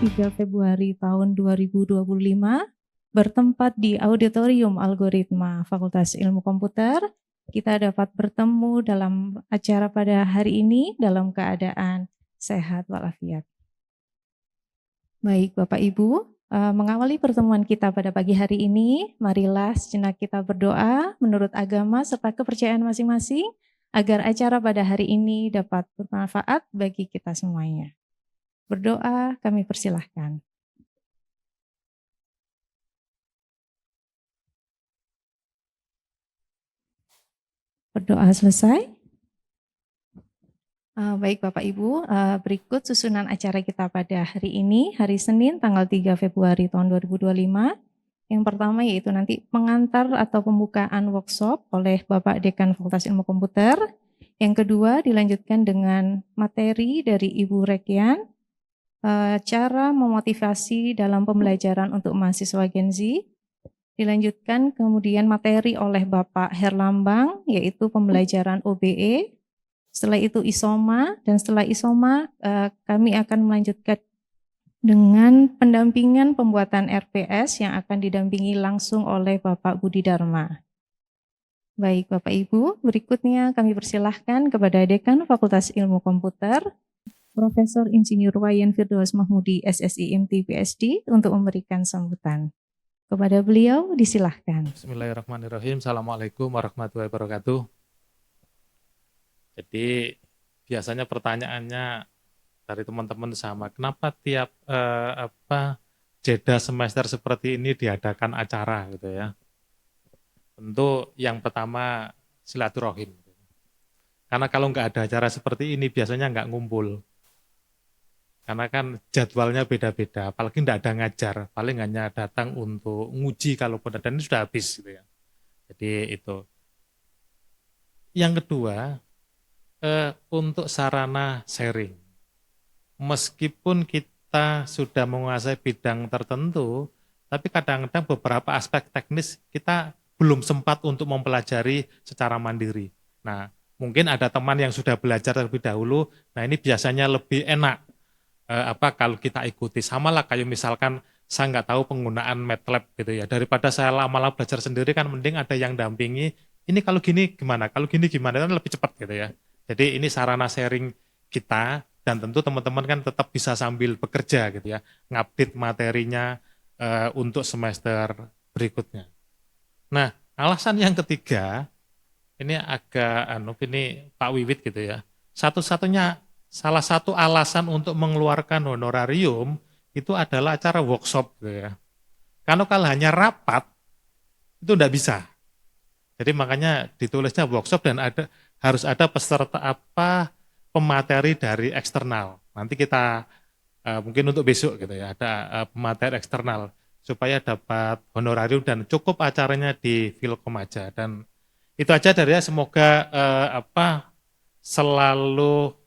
3 Februari tahun 2025 bertempat di Auditorium Algoritma Fakultas Ilmu Komputer. Kita dapat bertemu dalam acara pada hari ini dalam keadaan sehat walafiat. Baik Bapak Ibu, mengawali pertemuan kita pada pagi hari ini, marilah sejenak kita berdoa menurut agama serta kepercayaan masing-masing agar acara pada hari ini dapat bermanfaat bagi kita semuanya. Berdoa kami persilahkan. Berdoa selesai. Baik Bapak Ibu, berikut susunan acara kita pada hari ini, hari Senin tanggal 3 Februari tahun 2025. Yang pertama yaitu nanti pengantar atau pembukaan workshop oleh Bapak Dekan Fakultas Ilmu Komputer. Yang kedua dilanjutkan dengan materi dari Ibu Rekian, cara memotivasi dalam pembelajaran untuk mahasiswa Gen Z. Dilanjutkan kemudian materi oleh Bapak Herlambang, yaitu pembelajaran OBE. Setelah itu ISOMA, dan setelah ISOMA kami akan melanjutkan dengan pendampingan pembuatan RPS yang akan didampingi langsung oleh Bapak Budi Dharma. Baik Bapak Ibu, berikutnya kami persilahkan kepada Dekan Fakultas Ilmu Komputer, Profesor Insinyur Wayan Firdaus Mahmudi SSI MT PhD untuk memberikan sambutan. Kepada beliau disilahkan. Bismillahirrahmanirrahim. Assalamualaikum warahmatullahi wabarakatuh. Jadi biasanya pertanyaannya dari teman-teman sama, kenapa tiap jeda semester seperti ini diadakan acara gitu ya? Tentu yang pertama silaturahim. Karena kalau nggak ada acara seperti ini biasanya nggak ngumpul. Karena kan jadwalnya beda-beda, apalagi tidak ada ngajar, paling hanya datang untuk nguji kalaupun ada, dan ini sudah habis gitu ya. Jadi itu. Yang kedua, untuk sarana sharing. Meskipun kita sudah menguasai bidang tertentu, tapi kadang-kadang beberapa aspek teknis kita belum sempat untuk mempelajari secara mandiri. Nah, mungkin ada teman yang sudah belajar terlebih dahulu, nah ini biasanya lebih enak. Kalau kita ikuti, sama lah kayak misalkan saya nggak tahu penggunaan MATLAB gitu ya, daripada saya lama-lama belajar sendiri kan mending ada yang dampingi, ini kalau gini gimana, kalau gini gimana, kan lebih cepat gitu ya. Jadi ini sarana sharing kita, dan tentu teman-teman kan tetap bisa sambil bekerja gitu ya, ngupdate materinya untuk semester berikutnya. Nah, alasan yang ketiga, ini agak ini Pak Wiwit gitu ya, salah satu alasan untuk mengeluarkan honorarium itu adalah acara workshop gitu ya. Kalau hanya rapat itu tidak bisa. Jadi makanya ditulisnya workshop dan harus ada peserta pemateri dari eksternal. Nanti kita mungkin untuk besok gitu ya, ada pemateri eksternal supaya dapat honorarium dan cukup acaranya di Filkom aja. Dan itu aja dari ya, semoga selalu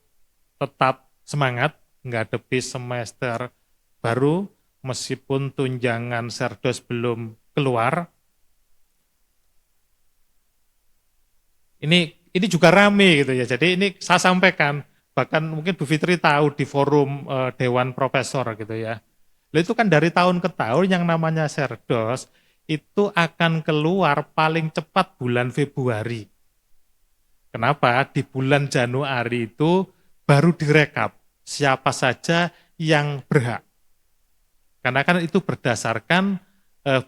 tetap semangat menghadapi semester baru meskipun tunjangan Serdos belum keluar. Ini juga rame gitu ya. Jadi ini saya sampaikan, bahkan mungkin Bu Fitri tahu di forum Dewan Profesor gitu ya. Lalu itu kan dari tahun ke tahun yang namanya Serdos itu akan keluar paling cepat bulan Februari. Kenapa? Di bulan Januari itu baru direkap siapa saja yang berhak. Karena kan itu berdasarkan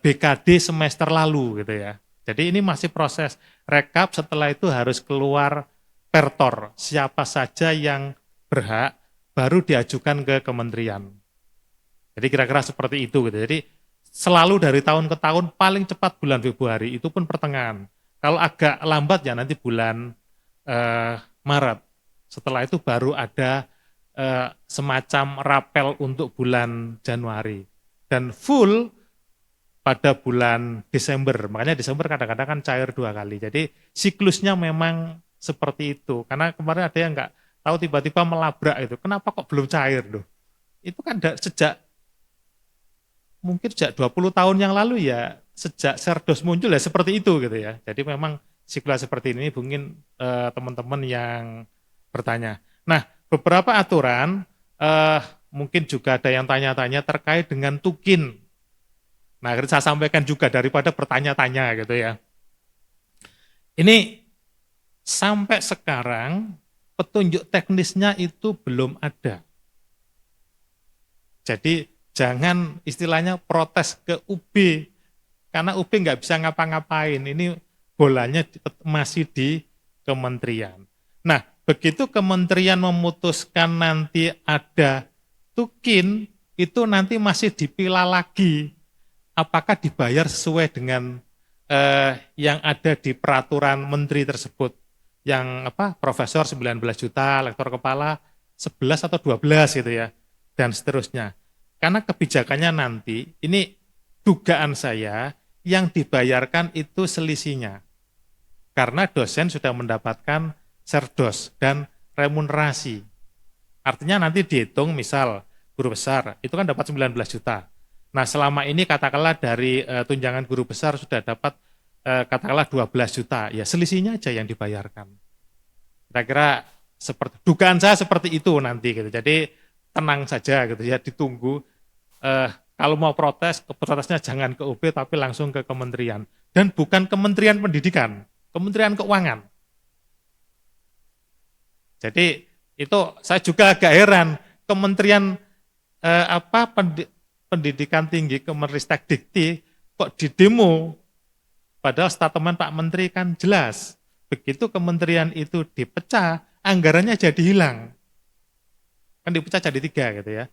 BKD semester lalu gitu ya. Jadi ini masih proses rekap, setelah itu harus keluar pertor siapa saja yang berhak baru diajukan ke kementerian. Jadi kira-kira seperti itu gitu. Jadi selalu dari tahun ke tahun paling cepat bulan Februari, itu pun pertengahan. Kalau agak lambat ya nanti bulan Maret. Setelah itu baru ada semacam rapel untuk bulan Januari. Dan full pada bulan Desember. Makanya Desember kadang-kadang kan cair 2 kali. Jadi siklusnya memang seperti itu. Karena kemarin ada yang nggak tahu tiba-tiba melabrak itu. Kenapa kok belum cair loh? Itu kan mungkin sejak 20 tahun yang lalu ya, sejak Serdos muncul ya seperti itu gitu ya. Jadi memang siklus seperti ini mungkin teman-teman yang bertanya. Nah, beberapa aturan mungkin juga ada yang tanya-tanya terkait dengan tukin. Nah, akhirnya saya sampaikan juga daripada bertanya-tanya gitu ya. Ini sampai sekarang petunjuk teknisnya itu belum ada. Jadi jangan istilahnya protes ke UB, karena UB nggak bisa ngapa-ngapain. Ini bolanya masih di kementerian. Nah, begitu kementerian memutuskan nanti ada tukin, itu nanti masih dipilah lagi. Apakah dibayar sesuai dengan yang ada di peraturan menteri tersebut. Yang profesor 19 juta, lektor kepala 11 atau 12 gitu ya, dan seterusnya. Karena kebijakannya nanti, ini dugaan saya, yang dibayarkan itu selisihnya. Karena dosen sudah mendapatkan serdos dan remunerasi. Artinya nanti dihitung misal guru besar, itu kan dapat 19 juta. Nah selama ini katakanlah dari tunjangan guru besar sudah dapat katakanlah 12 juta, ya selisihnya aja yang dibayarkan. Kira-kira seperti dugaan saya seperti itu nanti gitu. Jadi tenang saja gitu ya, ditunggu. Kalau mau protes, protesnya jangan ke UB tapi langsung ke kementerian. Dan bukan Kementerian Pendidikan, Kementerian Keuangan. Jadi itu saya juga agak heran, Kementerian Pendidikan Tinggi, Kemenristek Dikti kok didemo, padahal statement Pak Menteri kan jelas. Begitu kementerian itu dipecah, anggarannya jadi hilang. Kan dipecah jadi 3 gitu ya.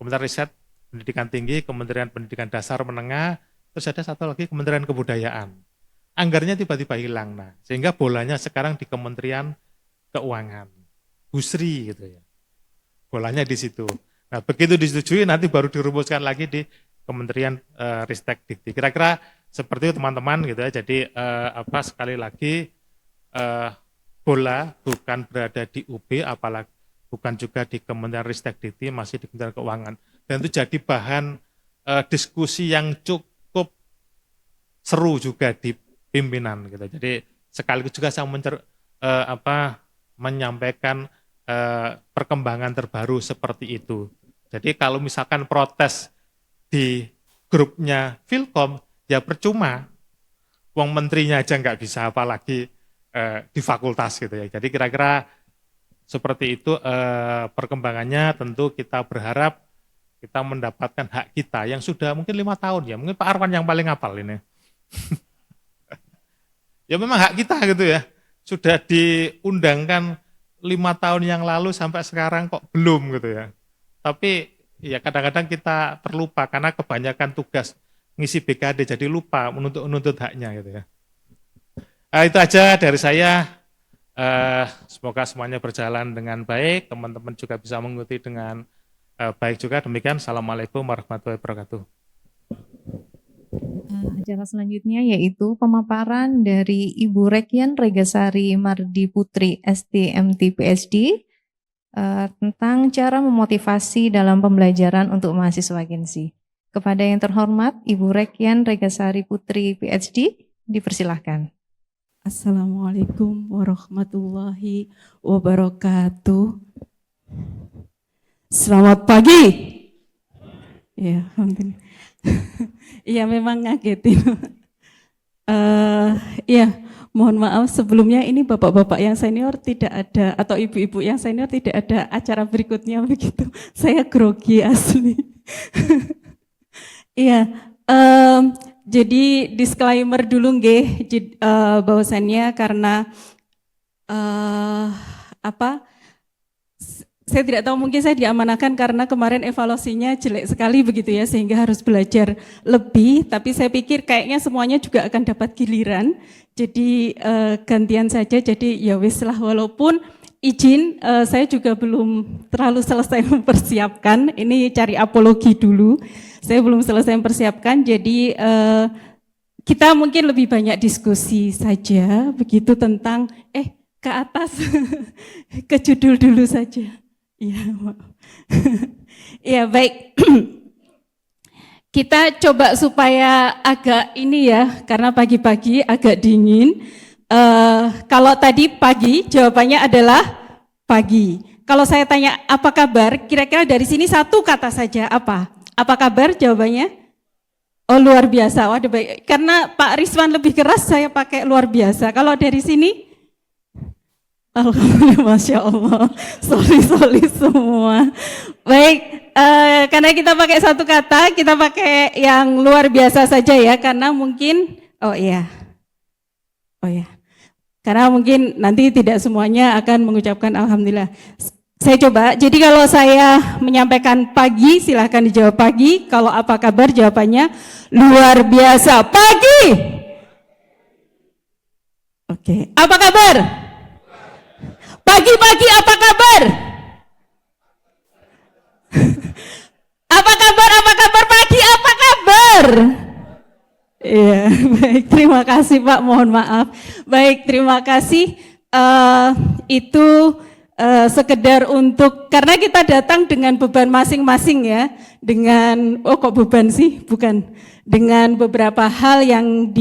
Kementerian Riset Pendidikan Tinggi, Kementerian Pendidikan Dasar Menengah, terus ada satu lagi Kementerian Kebudayaan. Anggarannya tiba-tiba hilang. Nah, sehingga bolanya sekarang di Kementerian Keuangan. Busri gitu ya. Bolanya di situ. Nah, begitu disetujui nanti baru dirumuskan lagi di Kementerian Ristek Dikti. Kira-kira seperti itu teman-teman gitu ya. Jadi sekali lagi bola bukan berada di UB, apalagi bukan juga di Kementerian Ristek Dikti, masih di Kementerian Keuangan. Dan itu jadi bahan diskusi yang cukup seru juga di pimpinan gitu. Jadi sekaligus juga saya menyampaikan perkembangan terbaru seperti itu. Jadi kalau misalkan protes di grupnya Filkom, ya percuma, wong menterinya aja nggak bisa, apalagi di fakultas gitu ya. Jadi kira-kira seperti itu perkembangannya. Tentu kita berharap kita mendapatkan hak kita yang sudah mungkin 5 tahun ya, mungkin Pak Arwan yang paling hafal ini. Ya memang hak kita gitu ya, sudah diundangkan 5 tahun yang lalu sampai sekarang kok belum gitu ya. Tapi ya kadang-kadang kita terlupa karena kebanyakan tugas ngisi BKD jadi lupa menuntut haknya gitu ya. Itu aja dari saya. Semoga semuanya berjalan dengan baik, teman-teman juga bisa mengikuti dengan baik juga. Demikian, Assalamualaikum warahmatullahi wabarakatuh. Acara selanjutnya yaitu pemaparan dari Ibu Rekyan Regasari Mardi Putri STMT PhD tentang cara memotivasi dalam pembelajaran untuk mahasiswa Gensi. Kepada yang terhormat Ibu Rekyan Regasari Putri PhD, dipersilahkan. Assalamualaikum warahmatullahi wabarakatuh. Selamat pagi. Ya, iya memang ngagetin. Iya, mohon maaf sebelumnya ini bapak-bapak yang senior tidak ada atau ibu-ibu yang senior tidak ada acara berikutnya begitu. Saya grogi asli. Iya, jadi disclaimer dulu nggih, bahwasannya karena saya tidak tahu, mungkin saya diamanahkan karena kemarin evaluasinya jelek sekali begitu ya, sehingga harus belajar lebih, tapi saya pikir kayaknya semuanya juga akan dapat giliran, jadi gantian saja, jadi ya wis lah, walaupun izin saya juga belum terlalu selesai mempersiapkan, ini cari apologi dulu, saya belum selesai mempersiapkan, jadi kita mungkin lebih banyak diskusi saja begitu tentang ke atas ke judul dulu saja. Iya, ya baik. Kita coba supaya agak ini ya, karena pagi-pagi agak dingin. Kalau tadi pagi, jawabannya adalah pagi. Kalau saya tanya apa kabar, kira-kira dari sini satu kata saja apa? Apa kabar? Jawabannya? Oh, luar biasa. Waduh, baik. Karena Pak Rizwan lebih keras, saya pakai luar biasa. Kalau dari sini? Alhamdulillah, Masya Allah. Soli semua. Baik, karena kita pakai satu kata, kita pakai yang luar biasa saja ya. Karena mungkin, oh iya. Karena mungkin nanti tidak semuanya akan mengucapkan Alhamdulillah. Saya coba, jadi kalau saya menyampaikan pagi, silahkan dijawab pagi. Kalau apa kabar, jawabannya luar biasa. Pagi! Oke, apa kabar? Pagi-pagi apa kabar? Apa kabar, pagi, apa kabar? Iya, baik, terima kasih Pak, mohon maaf. Baik, terima kasih. Itu sekedar untuk, karena kita datang dengan beban masing-masing ya, dengan, oh kok beban sih, bukan, dengan beberapa hal yang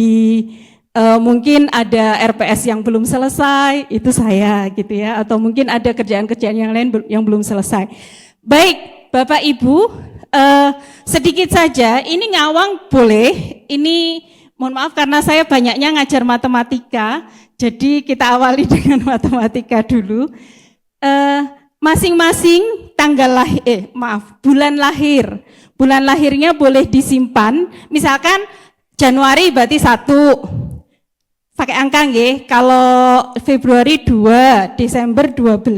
mungkin ada RPS yang belum selesai, itu saya gitu ya, atau mungkin ada kerjaan-kerjaan yang lain yang belum selesai. Baik, Bapak Ibu, sedikit saja, ini ngawang boleh, ini mohon maaf karena saya banyaknya ngajar matematika, jadi kita awali dengan matematika dulu. Masing-masing bulan lahir. Bulan lahirnya boleh disimpan. Misalkan Januari berarti 1. Pakai angka nggih. Kalau Februari 2, Desember 12.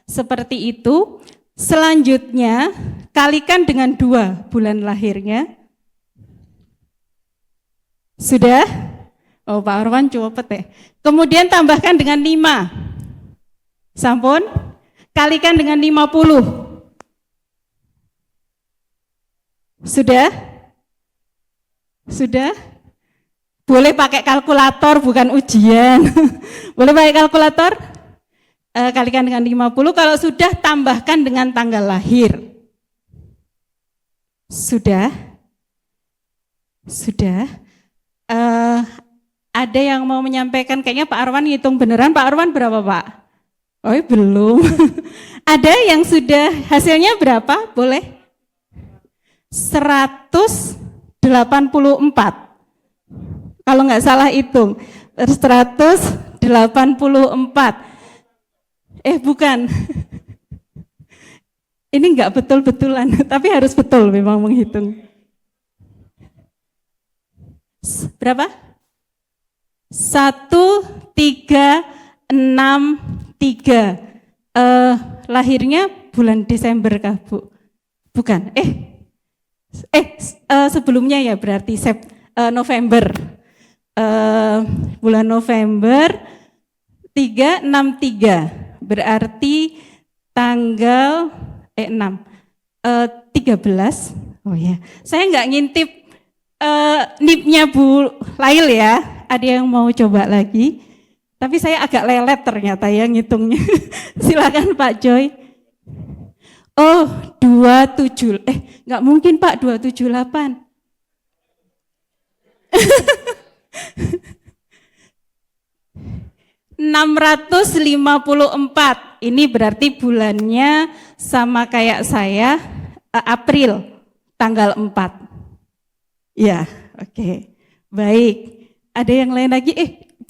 Seperti itu. Selanjutnya kalikan dengan 2 bulan lahirnya. Sudah? Oh, Pak Arwan cepet ya. Kemudian tambahkan dengan 5. Sampun, kalikan dengan 50. Sudah? Sudah? Boleh pakai kalkulator, bukan ujian. Boleh pakai kalkulator? Kalikan dengan 50, kalau sudah tambahkan dengan tanggal lahir. Sudah? Sudah? Ada yang mau menyampaikan, kayaknya Pak Arwan ngitung beneran. Pak Arwan berapa Pak? Oh belum. Ada yang sudah hasilnya berapa? Boleh? 184. Kalau nggak salah hitung. 184. Bukan. Ini nggak betul-betulan, tapi harus betul memang menghitung. Berapa? 1363. Lahirnya bulan Desember kah, Bu? Bukan. Sebelumnya ya berarti November. Bulan November 363. Berarti tanggal 13. Oh ya. Saya nggak ngintip NIP-nya Bu Lail ya. Ada yang mau coba lagi? Tapi saya agak lelet ternyata ya ngitungnya. Silakan Pak Joy. Oh, 27. Enggak mungkin Pak, 278. ...654. Ini berarti bulannya sama kayak saya, April, tanggal 4. Ya, oke. Baik. Ada yang lain lagi?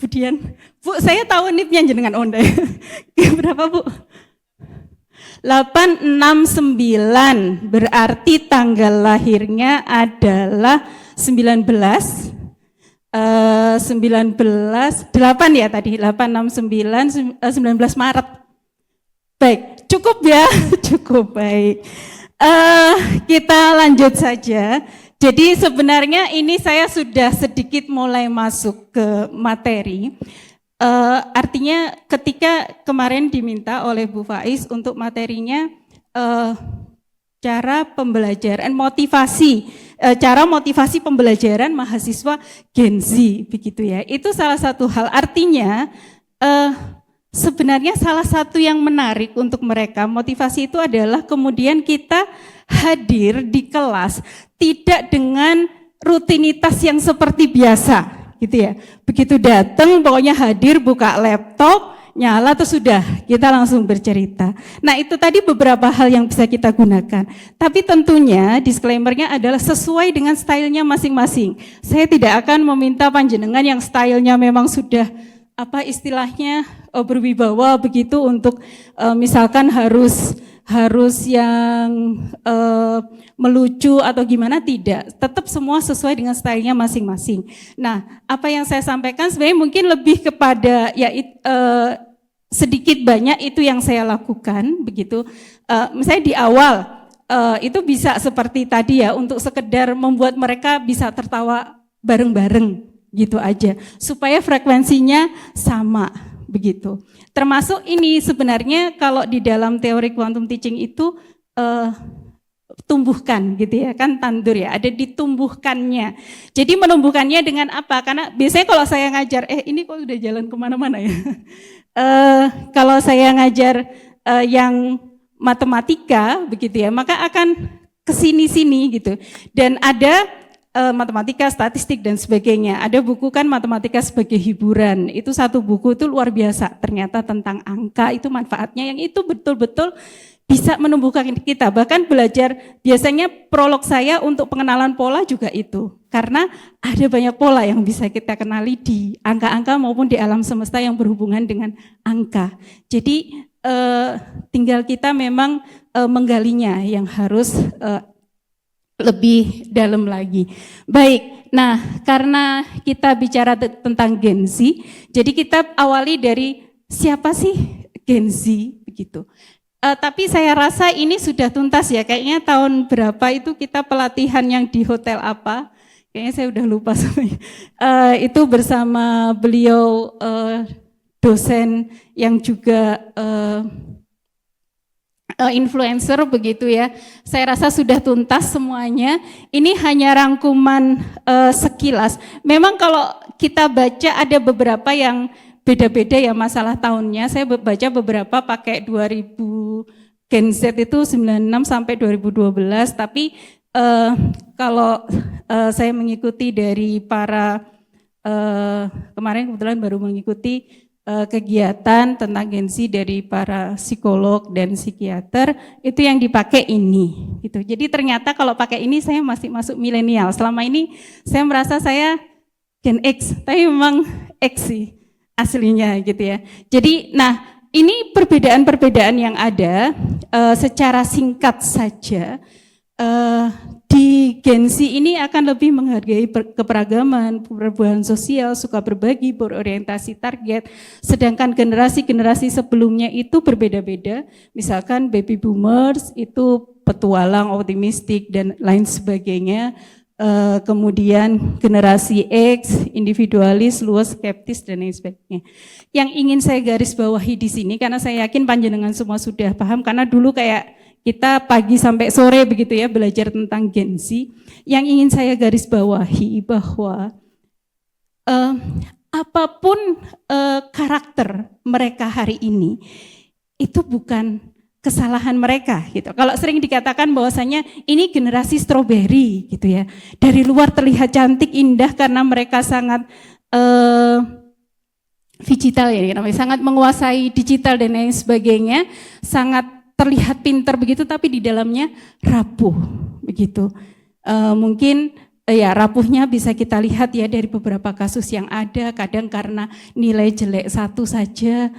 Bu Dian, Bu, saya tahu NIP-nya jenengan onda. Berapa, Bu? 869, berarti tanggal lahirnya adalah 19 8 ya tadi, 869, 19 Maret. Baik, cukup ya, cukup baik. Kita lanjut saja. Jadi sebenarnya ini saya sudah sedikit mulai masuk ke materi. Artinya ketika kemarin diminta oleh Bu Faiz untuk materinya cara pembelajaran, cara motivasi pembelajaran mahasiswa Gen Z begitu ya. Itu salah satu hal. Artinya sebenarnya salah satu yang menarik untuk mereka motivasi itu adalah kemudian kita hadir di kelas tidak dengan rutinitas yang seperti biasa gitu ya. Begitu datang pokoknya hadir buka laptop, nyala tuh sudah, kita langsung bercerita. Nah itu tadi beberapa hal yang bisa kita gunakan. Tapi tentunya disclaimer-nya adalah sesuai dengan stylenya masing-masing. Saya tidak akan meminta panjenengan yang stylenya memang sudah apa istilahnya berwibawa begitu untuk misalkan harus yang melucu atau gimana, tidak. Tetap semua sesuai dengan stylenya masing-masing. Nah, apa yang saya sampaikan sebenarnya mungkin lebih kepada ya sedikit banyak itu yang saya lakukan begitu. Misalnya di awal itu bisa seperti tadi ya, untuk sekedar membuat mereka bisa tertawa bareng-bareng gitu aja, supaya frekuensinya sama begitu. Termasuk ini sebenarnya kalau di dalam teori quantum teaching itu tumbuhkan gitu ya, kan tandur ya, ada ditumbuhkannya. Jadi menumbuhkannya dengan apa? Karena biasanya kalau saya ngajar, ini kok udah jalan kemana-mana ya. Kalau saya ngajar yang matematika begitu ya, maka akan kesini-sini gitu. Dan ada matematika, statistik dan sebagainya. Ada buku kan matematika sebagai hiburan. Itu satu buku itu luar biasa. Ternyata tentang angka itu manfaatnya yang itu betul-betul bisa menumbuhkan kita. Bahkan belajar biasanya prolog saya untuk pengenalan pola juga itu. Karena ada banyak pola yang bisa kita kenali di angka-angka maupun di alam semesta yang berhubungan dengan angka. Jadi tinggal kita memang menggalinya yang harus lebih dalam lagi. Baik, nah karena kita bicara tentang Gen Z, jadi kita awali dari siapa sih Gen Z begitu. Tapi saya rasa ini sudah tuntas ya, kayaknya tahun berapa itu kita pelatihan yang di hotel apa, kayaknya saya udah lupa semuanya. Itu bersama beliau dosen yang juga influencer begitu ya. Saya rasa sudah tuntas semuanya. Ini hanya rangkuman sekilas. Memang kalau kita baca ada beberapa yang beda-beda ya masalah tahunnya. Saya baca beberapa pakai 2000 Gen Z itu 96 sampai 2012. Tapi kalau saya mengikuti dari para kemarin kebetulan baru mengikuti kegiatan tentang Gen Z dari para psikolog dan psikiater, itu yang dipakai ini gitu. Jadi ternyata kalau pakai ini saya masih masuk milenial. Selama ini saya merasa saya Gen X, tapi memang X sih aslinya gitu ya. Jadi nah ini perbedaan-perbedaan yang ada secara singkat saja. Di Gen Z ini akan lebih menghargai keberagaman, perubahan sosial, suka berbagi, berorientasi target. Sedangkan generasi-generasi sebelumnya itu berbeda-beda. Misalkan baby boomers itu petualang, optimistik dan lain sebagainya. Kemudian generasi X, individualis, luas, skeptis dan lain sebagainya. Yang ingin saya garis bawahi di sini, karena saya yakin panjenengan semua sudah paham, karena dulu kayak kita pagi sampai sore begitu ya belajar tentang Gen Z. Yang ingin saya garis bawahi bahwa apapun karakter mereka hari ini itu bukan kesalahan mereka gitu. Kalau sering dikatakan bahwasanya ini generasi stroberi gitu ya. Dari luar terlihat cantik, indah karena mereka sangat digital ya, sangat menguasai digital dan lain sebagainya, sangat terlihat pintar begitu, tapi di dalamnya rapuh begitu. Mungkin ya rapuhnya bisa kita lihat ya dari beberapa kasus yang ada. Kadang karena nilai jelek satu saja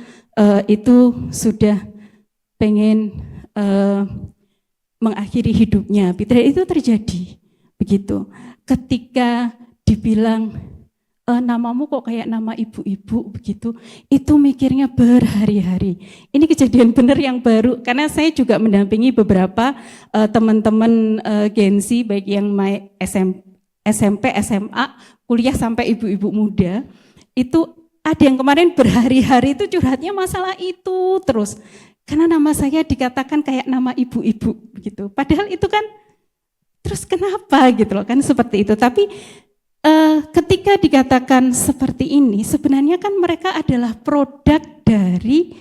itu sudah pengen mengakhiri hidupnya. Itu terjadi begitu. Ketika dibilang namamu kok kayak nama ibu-ibu begitu, itu mikirnya berhari-hari. Ini kejadian benar yang baru, karena saya juga mendampingi beberapa teman-teman Gen Z, baik yang SMP, SMA, kuliah sampai ibu-ibu muda. Itu ada yang kemarin berhari-hari itu curhatnya masalah itu terus. Karena nama saya dikatakan kayak nama ibu-ibu begitu. Padahal itu kan terus kenapa gitu loh kan seperti itu. Tapi ketika dikatakan seperti ini, sebenarnya kan mereka adalah produk dari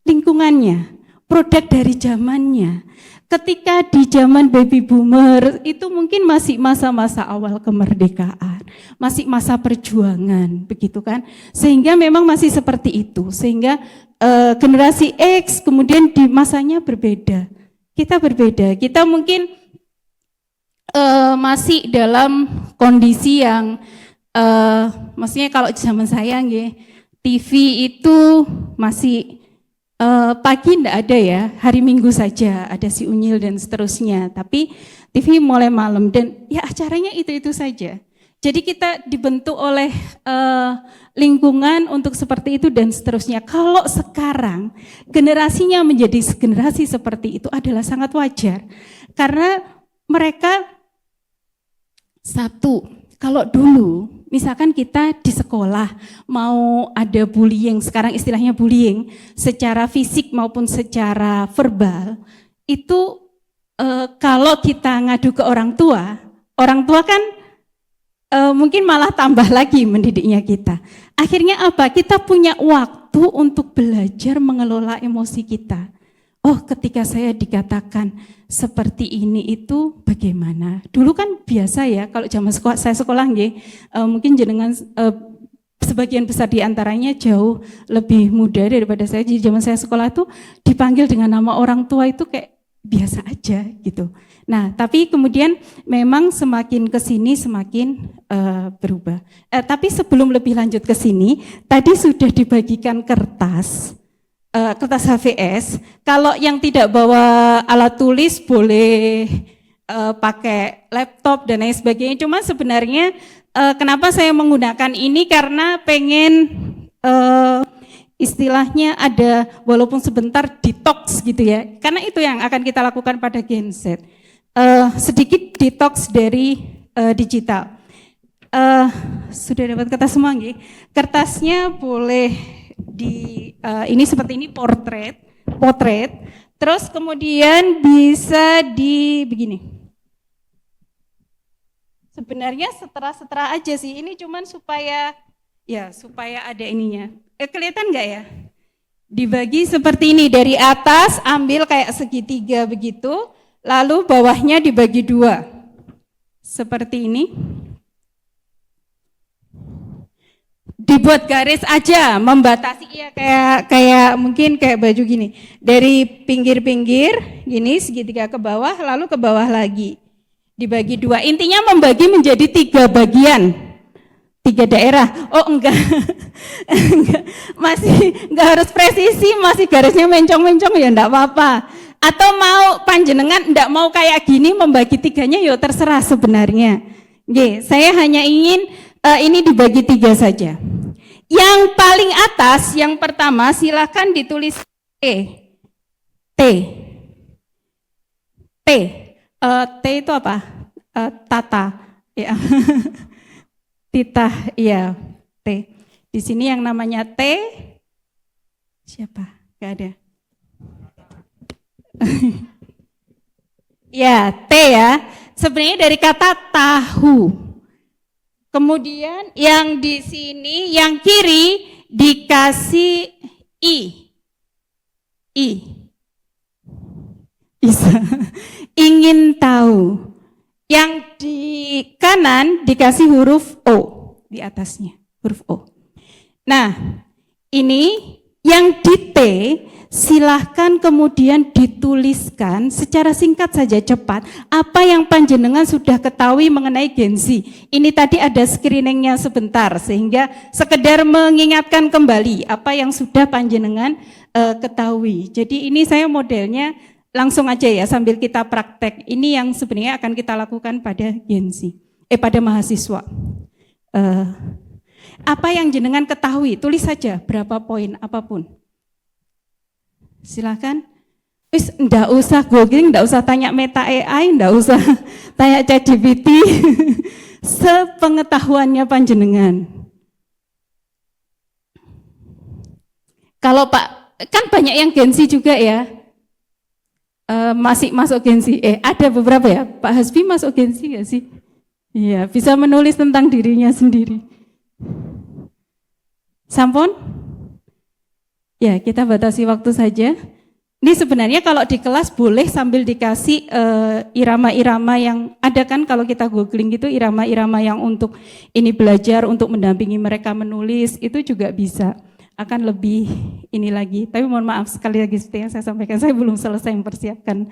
lingkungannya, produk dari zamannya. ketika di zaman baby boomer itu mungkin masih masa-masa awal kemerdekaan, masih masa perjuangan, begitu kan? Sehingga memang masih seperti itu, sehingga generasi X kemudian di masanya berbeda. Kita berbeda, kita mungkin masih dalam kondisi yang maksudnya kalau zaman saya nggih, TV itu masih pagi enggak ada ya, hari Minggu saja ada si Unyil dan seterusnya. Tapi TV mulai malam dan ya acaranya itu-itu saja. Jadi kita dibentuk oleh lingkungan untuk seperti itu dan seterusnya. Kalau sekarang generasinya menjadi generasi seperti itu adalah sangat wajar. Karena mereka satu, kalau dulu misalkan kita di sekolah mau ada bullying, sekarang istilahnya bullying, secara fisik maupun secara verbal, itu kalau kita ngadu ke orang tua kan mungkin malah tambah lagi mendidiknya kita. Akhirnya apa? Kita punya waktu untuk belajar mengelola emosi kita. Oh, ketika saya dikatakan seperti ini itu bagaimana? Dulu kan biasa ya, kalau zaman saya sekolah nggih, mungkin jenengan sebagian besar di antaranya jauh lebih muda daripada saya. Di zaman saya sekolah tuh dipanggil dengan nama orang tua itu kayak biasa aja gitu. Nah, tapi kemudian memang semakin ke sini semakin berubah. Tapi sebelum lebih lanjut ke sini, tadi sudah dibagikan kertas HVS. Kalau yang tidak bawa alat tulis boleh pakai laptop dan lain sebagainya. Cuma sebenarnya kenapa saya menggunakan ini karena pengen istilahnya ada walaupun sebentar detox gitu ya. Karena itu yang akan kita lakukan pada Gen Z. Sedikit detox dari digital. Sudah dapat kertas semua nggih? Kertasnya boleh ini seperti ini potret. Terus kemudian bisa di begini. Sebenarnya setera-setera aja sih. Ini cuman supaya ada ininya. Kelihatan nggak ya? Dibagi seperti ini, dari atas ambil kayak segitiga begitu, lalu bawahnya dibagi dua. Seperti ini. Dibuat garis aja, membatasi ya kayak mungkin kayak baju gini. Dari pinggir-pinggir gini segitiga ke bawah, lalu ke bawah lagi. Dibagi dua. Intinya membagi menjadi 3 bagian. 3 daerah. Oh enggak. Masih enggak harus presisi, masih garisnya mencong-mencong ya enggak apa-apa. Atau mau panjenengan enggak mau kayak gini membagi 3-nya ya terserah sebenarnya. Nggih, saya hanya ingin ini dibagi 3 saja. Yang paling atas, yang pertama silakan ditulis T. T itu apa? Tata. Ya. Titah, iya. T. Di sini yang namanya T. Siapa? Gak ada. Ya, T ya. Sebenarnya dari kata tahu. Kemudian yang di sini, yang kiri dikasih I. Bisa. Ingin tahu. Yang di kanan dikasih huruf O di atasnya, huruf O. Nah, ini yang di T silahkan kemudian dituliskan secara singkat saja, cepat, apa yang panjenengan sudah ketahui mengenai Gen Z. Ini tadi ada screeningnya sebentar, sehingga sekedar mengingatkan kembali apa yang sudah panjenengan ketahui. Jadi ini saya modelnya langsung aja ya sambil kita praktek. Ini yang sebenarnya akan kita lakukan pada Gen Z, pada mahasiswa. Apa yang jenengan ketahui, tulis saja berapa poin apapun. Silakan. Ndak usah googling, ndak usah tanya Meta AI, ndak usah tanya ChatGPT. Sepengetahuannya panjenengan. Kalau Pak, kan banyak yang Gen Z juga ya. Masih masuk Gen Z. Ada beberapa ya. Pak Hasbi masuk Gen Z nggak sih? Iya, bisa menulis tentang dirinya sendiri. Sampun? Ya, kita batasi waktu saja. Ini sebenarnya kalau di kelas boleh sambil dikasih irama-irama yang ada kan kalau kita googling gitu, irama-irama yang untuk ini belajar, untuk mendampingi mereka menulis, itu juga bisa. Akan lebih ini lagi. Tapi mohon maaf sekali lagi seperti yang saya sampaikan, saya belum selesai mempersiapkan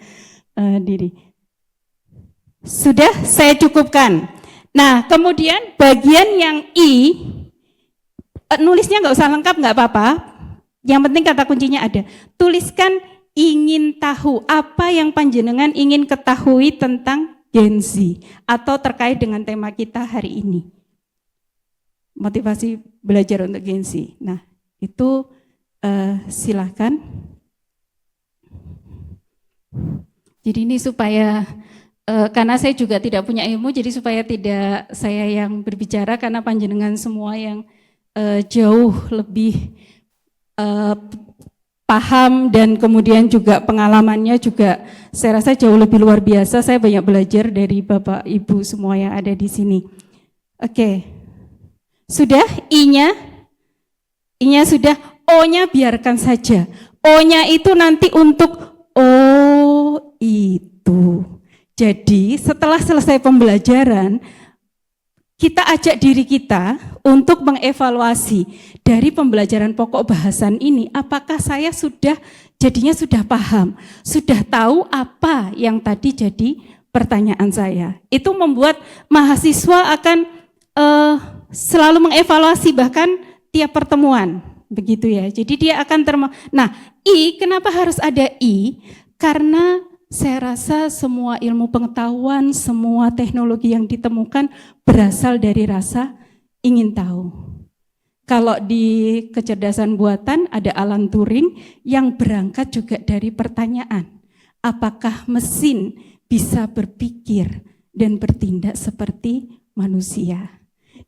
diri. Sudah saya cukupkan. Nah, kemudian bagian yang I, nulisnya nggak usah lengkap, nggak apa-apa. Yang penting kata kuncinya ada. Tuliskan ingin tahu, apa yang panjenengan ingin ketahui tentang Gen Z atau terkait dengan tema kita hari ini. Motivasi belajar untuk Gen Z. Nah, itu silakan. Jadi ini supaya karena saya juga tidak punya ilmu, jadi supaya tidak saya yang berbicara, karena panjenengan semua yang jauh lebih paham dan kemudian juga pengalamannya juga saya rasa jauh lebih luar biasa. Saya banyak belajar dari Bapak Ibu semua yang ada di sini. Oke, sudah I-nya? I-nya sudah, O-nya biarkan saja. O-nya itu nanti untuk oh itu. Jadi setelah selesai pembelajaran, kita ajak diri kita untuk mengevaluasi dari pembelajaran pokok bahasan ini, apakah saya jadinya sudah paham, sudah tahu apa yang tadi jadi pertanyaan saya. Itu membuat mahasiswa akan selalu mengevaluasi bahkan tiap pertemuan, begitu ya. Jadi dia akan Nah, I, kenapa harus ada I? Karena saya rasa semua ilmu pengetahuan, semua teknologi yang ditemukan berasal dari rasa ingin tahu. Kalau di kecerdasan buatan ada Alan Turing yang berangkat juga dari pertanyaan. Apakah mesin bisa berpikir dan bertindak seperti manusia?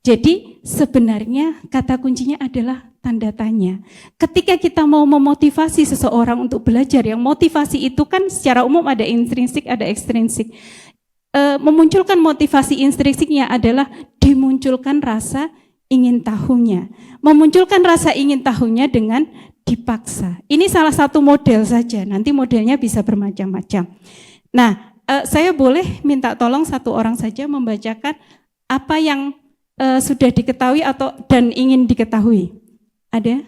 Jadi sebenarnya kata kuncinya adalah tanda tanya. Ketika kita mau memotivasi seseorang untuk belajar, yang motivasi itu kan secara umum ada intrinsik, ada ekstrinsik. Memunculkan motivasi intrinsiknya adalah dimunculkan rasa ingin tahunya. Memunculkan rasa ingin tahunya dengan dipaksa. Ini salah satu model saja, nanti modelnya bisa bermacam-macam. Nah, saya boleh minta tolong satu orang saja membacakan apa yang sudah diketahui dan ingin diketahui. Ada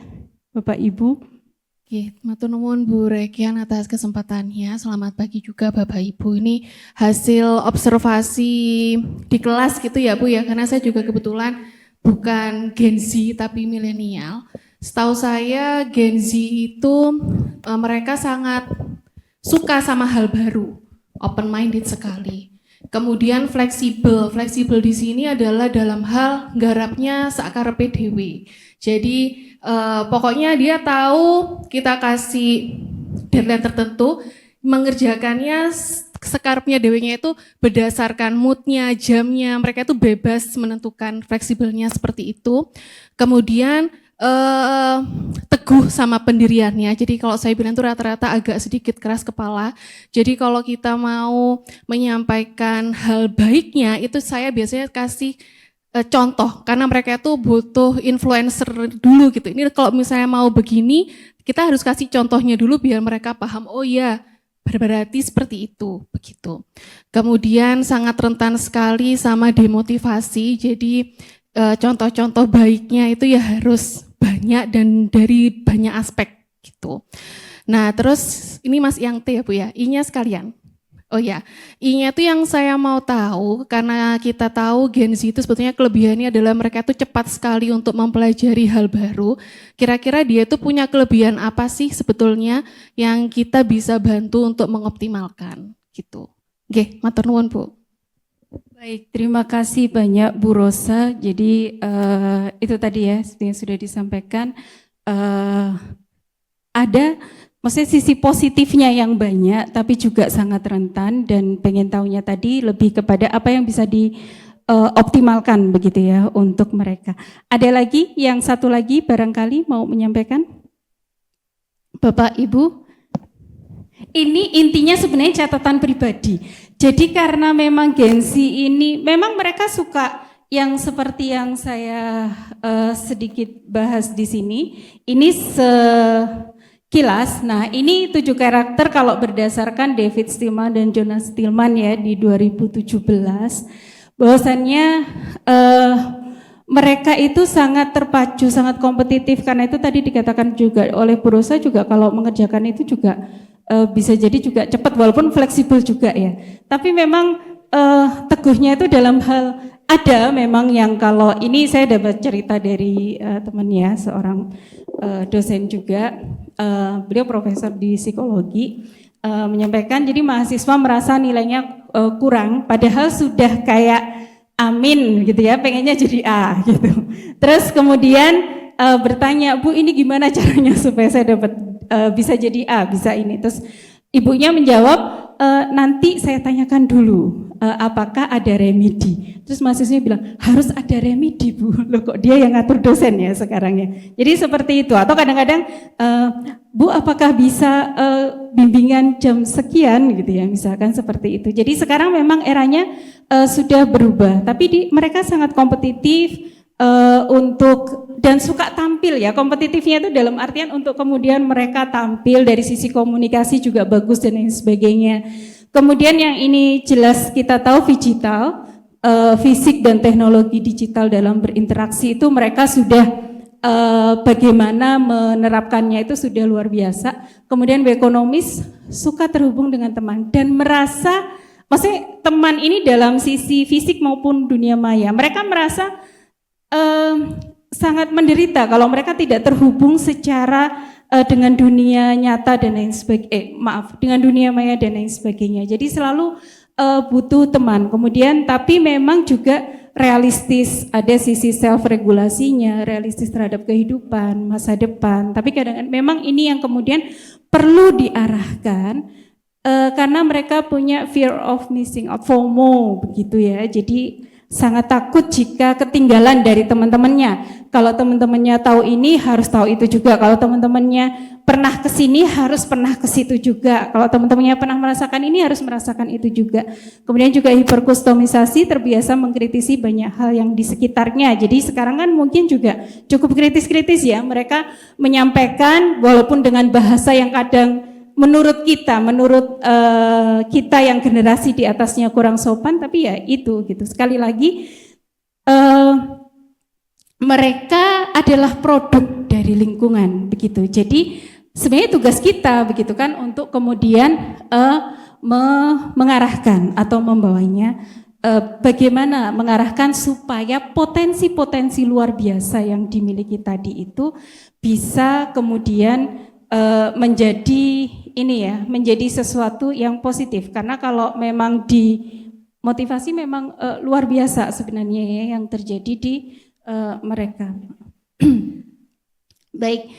Bapak Ibu? Oke, matur nuwun Bu Rekian atas kesempatannya. Selamat pagi juga Bapak Ibu. Ini hasil observasi di kelas gitu ya Bu ya, karena saya juga kebetulan bukan Gen Z tapi milenial. Setahu saya Gen Z itu mereka sangat suka sama hal baru, open minded sekali. Kemudian fleksibel di sini adalah dalam hal nggarapnya sakarepe dhewe. Jadi pokoknya dia tahu kita kasih deadline tertentu, mengerjakannya sekarepnya dewenya itu berdasarkan moodnya, jamnya, mereka itu bebas menentukan, fleksibelnya seperti itu. Kemudian teguh sama pendiriannya. Jadi kalau saya bilang itu rata-rata agak sedikit keras kepala. Jadi kalau kita mau menyampaikan hal baiknya itu saya biasanya kasih contoh, karena mereka itu butuh influencer dulu gitu. Ini kalau misalnya mau begini, kita harus kasih contohnya dulu biar mereka paham, oh ya berarti seperti itu, begitu. Kemudian sangat rentan sekali sama demotivasi, jadi contoh-contoh baiknya itu ya harus banyak dan dari banyak aspek gitu. Nah terus ini Mas yang T ya Bu ya, I-nya sekalian. Oh ya, I-nya itu yang saya mau tahu, karena kita tahu Gen Z itu sebetulnya kelebihannya adalah mereka itu cepat sekali untuk mempelajari hal baru. Kira-kira dia itu punya kelebihan apa sih sebetulnya yang kita bisa bantu untuk mengoptimalkan gitu. Oke, matur nuwun Bu. Baik, terima kasih banyak Bu Rosa. Jadi itu tadi ya, seperti yang sudah disampaikan, ada maksudnya sisi positifnya yang banyak, tapi juga sangat rentan, dan pengen tahunya tadi lebih kepada apa yang bisa dioptimalkan begitu ya untuk mereka. Ada lagi, yang satu lagi barangkali mau menyampaikan? Bapak, Ibu? Ini intinya sebenarnya catatan pribadi. Jadi karena memang Gen Z ini, memang mereka suka yang seperti yang saya sedikit bahas di sini, ini kilas. Nah, ini 7 karakter kalau berdasarkan David Stillman dan Jonas Stillman ya di 2017, bahwasannya mereka itu sangat terpacu, sangat kompetitif, karena itu tadi dikatakan juga oleh Bu Rosa juga kalau mengerjakan itu juga bisa jadi juga cepat walaupun fleksibel juga ya. Tapi memang teguhnya itu dalam hal, ada memang yang kalau ini saya dapat cerita dari teman ya, seorang dosen juga, beliau profesor di psikologi, menyampaikan jadi mahasiswa merasa nilainya kurang padahal sudah kayak amin gitu ya, pengennya jadi A gitu. Terus kemudian bertanya, Bu ini gimana caranya supaya saya dapat bisa jadi A, bisa ini. Terus ibunya menjawab, nanti saya tanyakan dulu apakah ada remedi. Terus mahasiswanya bilang, harus ada remedi Bu. Loh kok dia yang ngatur dosen ya sekarang ya. Jadi seperti itu. Atau kadang-kadang, Bu apakah bisa bimbingan jam sekian gitu ya, misalkan seperti itu. Jadi sekarang memang eranya sudah berubah. Tapi mereka sangat kompetitif untuk dan suka tampil ya. Kompetitifnya itu dalam artian untuk kemudian mereka tampil dari sisi komunikasi juga bagus dan lain sebagainya. Kemudian yang ini jelas kita tahu digital, fisik dan teknologi digital dalam berinteraksi itu mereka sudah bagaimana menerapkannya itu sudah luar biasa. Kemudian ekonomis suka terhubung dengan teman dan merasa, maksudnya teman ini dalam sisi fisik maupun dunia maya, mereka merasa sangat menderita kalau mereka tidak terhubung secara dengan dunia nyata dan lain sebagainya, dengan dunia maya dan lain sebagainya. Jadi selalu butuh teman. Kemudian tapi memang juga realistis, ada sisi self regulasinya, realistis terhadap kehidupan, masa depan. Tapi kadang-kadang memang ini yang kemudian perlu diarahkan karena mereka punya fear of missing out, FOMO begitu ya. Jadi sangat takut jika ketinggalan dari teman-temannya. Kalau teman-temannya tahu ini harus tahu itu juga. Kalau teman-temannya pernah ke sini harus pernah ke situ juga. Kalau teman-temannya pernah merasakan ini harus merasakan itu juga. Kemudian juga hiperkustomisasi, terbiasa mengkritisi banyak hal yang di sekitarnya. Jadi sekarang kan mungkin juga cukup kritis-kritis ya. Mereka menyampaikan walaupun dengan bahasa yang kadang menurut kita yang generasi di atasnya kurang sopan, tapi ya itu gitu. Sekali lagi mereka adalah produk dari lingkungan begitu. Jadi sebenarnya tugas kita begitu kan untuk kemudian mengarahkan atau membawanya, bagaimana mengarahkan supaya potensi-potensi luar biasa yang dimiliki tadi itu bisa kemudian menjadi ini ya, menjadi sesuatu yang positif. Karena kalau memang dimotivasi memang luar biasa sebenarnya ya yang terjadi di mereka. Baik,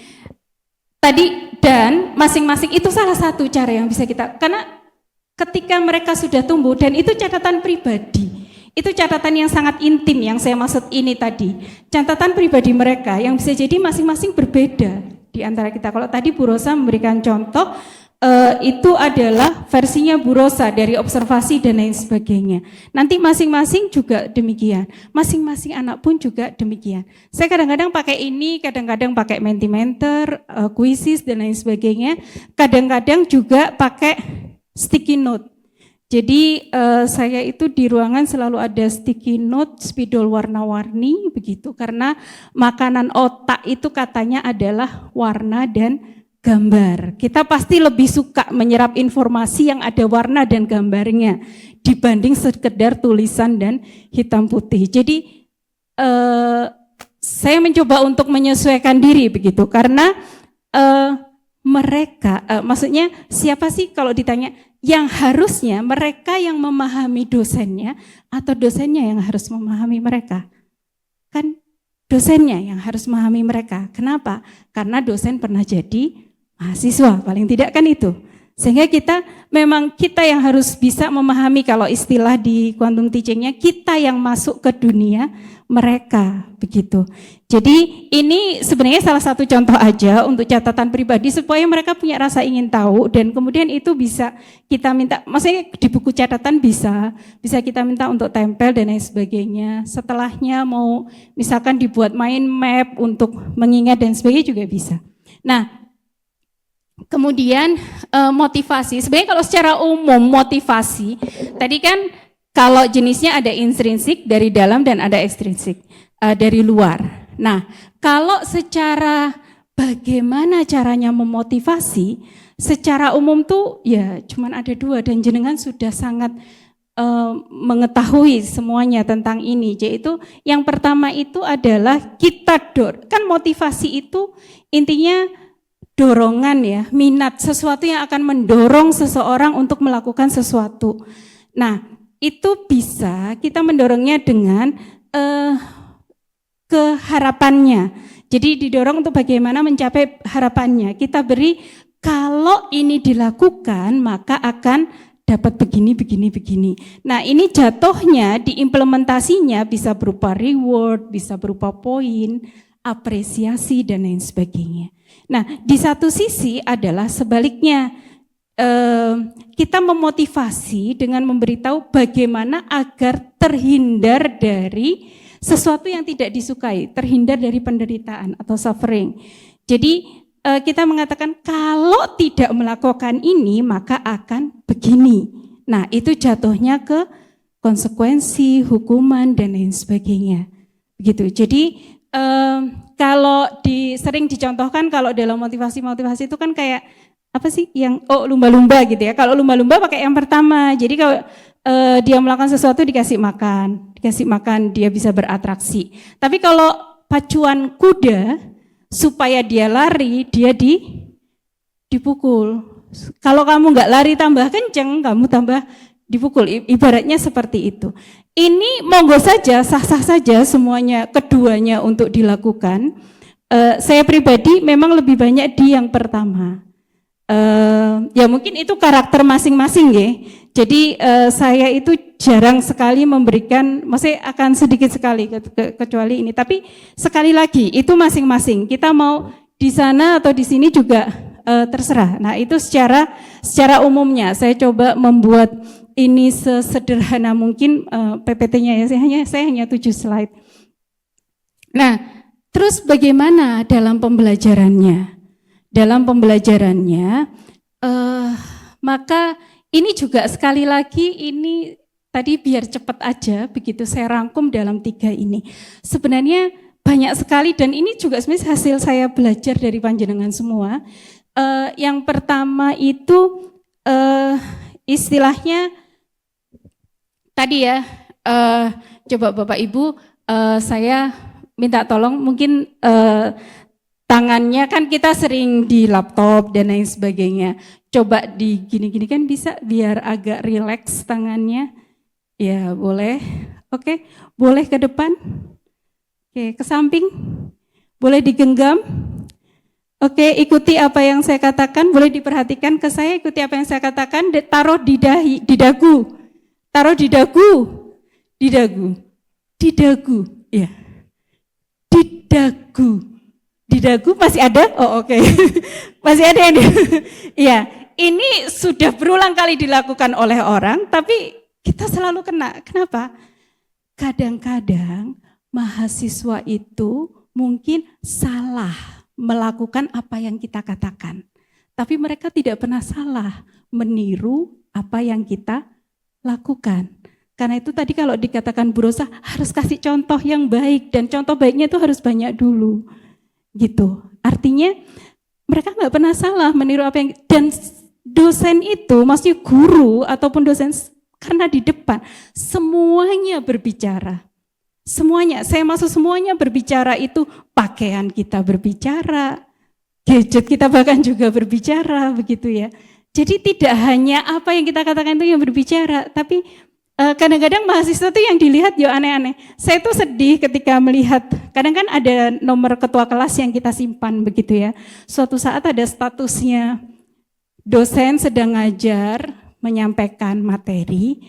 tadi dan masing-masing itu salah satu cara yang bisa kita, karena ketika mereka sudah tumbuh dan itu catatan pribadi, itu catatan yang sangat intim yang saya maksud ini tadi, catatan pribadi mereka yang bisa jadi masing-masing berbeda di antara kita. Kalau tadi Bu Rosa memberikan contoh, itu adalah versinya Bu Rosa dari observasi dan lain sebagainya. Nanti masing-masing juga demikian, masing-masing anak pun juga demikian. Saya kadang-kadang pakai ini, kadang-kadang pakai Mentimeter, Quizzes dan lain sebagainya, kadang-kadang juga pakai sticky note. Jadi saya itu di ruangan selalu ada sticky note, spidol warna-warni begitu, karena makanan otak itu katanya adalah warna dan gambar. Kita pasti lebih suka menyerap informasi yang ada warna dan gambarnya dibanding sekedar tulisan dan hitam putih. Jadi saya mencoba untuk menyesuaikan diri begitu, karena mereka, maksudnya siapa sih kalau ditanya, yang harusnya mereka yang memahami dosennya atau dosennya yang harus memahami mereka? Kan dosennya yang harus memahami mereka. Kenapa? Karena dosen pernah jadi mahasiswa, paling tidak kan itu. Sehingga kita yang harus bisa memahami, kalau istilah di quantum teachingnya, kita yang masuk ke dunia mereka begitu. Jadi ini sebenarnya salah satu contoh aja untuk catatan pribadi supaya mereka punya rasa ingin tahu, dan kemudian itu bisa kita minta, maksudnya di buku catatan bisa kita minta untuk tempel dan lain sebagainya. Setelahnya mau misalkan dibuat mind map untuk mengingat dan sebagainya juga bisa. Nah, Kemudian motivasi. Sebenarnya kalau secara umum motivasi, tadi kan kalau jenisnya ada intrinsik dari dalam dan ada ekstrinsik dari luar. Nah, kalau secara bagaimana caranya memotivasi, secara umum tuh ya cuman ada dua dan jenengan sudah sangat mengetahui semuanya tentang ini, yaitu yang pertama itu adalah kita kan motivasi itu intinya dorongan ya, minat, sesuatu yang akan mendorong seseorang untuk melakukan sesuatu. Nah, itu bisa kita mendorongnya dengan keharapannya. Jadi didorong untuk bagaimana mencapai harapannya. Kita beri, kalau ini dilakukan maka akan dapat begini, begini, begini. Nah, ini jatuhnya diimplementasinya bisa berupa reward, bisa berupa poin, apresiasi, dan lain sebagainya. Nah, di satu sisi adalah sebaliknya, kita memotivasi dengan memberitahu bagaimana agar terhindar dari sesuatu yang tidak disukai, terhindar dari penderitaan atau suffering. Jadi kita mengatakan kalau tidak melakukan ini maka akan begini. Nah, itu jatuhnya ke konsekuensi, hukuman, dan lain sebagainya. Begitu. Jadi kalau sering dicontohkan kalau dalam motivasi itu kan kayak apa sih yang lumba-lumba gitu ya. Kalau lumba-lumba pakai yang pertama. Jadi kalau dia melakukan sesuatu dikasih makan dia bisa beratraksi. Tapi kalau pacuan kuda supaya dia lari, dia dipukul. Kalau kamu nggak lari tambah kenceng, kamu tambah dipukul. Ibaratnya seperti itu. Ini monggo saja, sah-sah saja semuanya, keduanya untuk dilakukan. Saya pribadi memang lebih banyak di yang pertama. Ya mungkin itu karakter masing-masing ya. Jadi saya itu jarang sekali memberikan, maksudnya akan sedikit sekali kecuali ini. Tapi sekali lagi itu masing-masing. Kita mau di sana atau di sini juga terserah. Nah itu secara umumnya saya coba membuat ini sesederhana mungkin PPT-nya ya. Saya hanya 7 slide. Nah terus bagaimana dalam pembelajarannya? Dalam pembelajarannya, maka ini juga sekali lagi ini tadi biar cepat aja, begitu saya rangkum dalam 3 ini. Sebenarnya banyak sekali dan ini juga sebenarnya hasil saya belajar dari panjenengan semua. Yang pertama itu istilahnya tadi ya, coba Bapak Ibu saya minta tolong mungkin tangannya kan kita sering di laptop dan lain sebagainya. Coba di gini-gini kan bisa biar agak rileks tangannya. Ya boleh. Oke, boleh ke depan. Oke, ke samping. Boleh digenggam. Oke, ikuti apa yang saya katakan. Boleh diperhatikan ke saya, ikuti apa yang saya katakan. Taruh di dagu. Taruh di dagu. Di dagu. Di dagu. Ya. Di dagu. Di dagu masih ada? Oh oke. Masih ada yang iya, ini sudah berulang kali dilakukan oleh orang, tapi kita selalu kena. Kenapa? Kadang-kadang mahasiswa itu mungkin salah melakukan apa yang kita katakan. Tapi mereka tidak pernah salah meniru apa yang kita lakukan. Karena itu tadi kalau dikatakan Bu Rosa harus kasih contoh yang baik, dan contoh baiknya itu harus banyak dulu. Gitu. Artinya mereka nggak pernah salah meniru apa yang, dan dosen itu maksudnya guru ataupun dosen karena di depan semuanya berbicara. Semuanya, saya masuk semuanya berbicara, itu pakaian kita berbicara, gadget kita bahkan juga berbicara begitu ya. Jadi tidak hanya apa yang kita katakan itu yang berbicara, tapi kadang-kadang mahasiswa itu yang dilihat ya aneh-aneh. Saya tuh sedih ketika melihat, kadang kan ada nomor ketua kelas yang kita simpan begitu ya. Suatu saat ada statusnya dosen sedang ngajar, menyampaikan materi,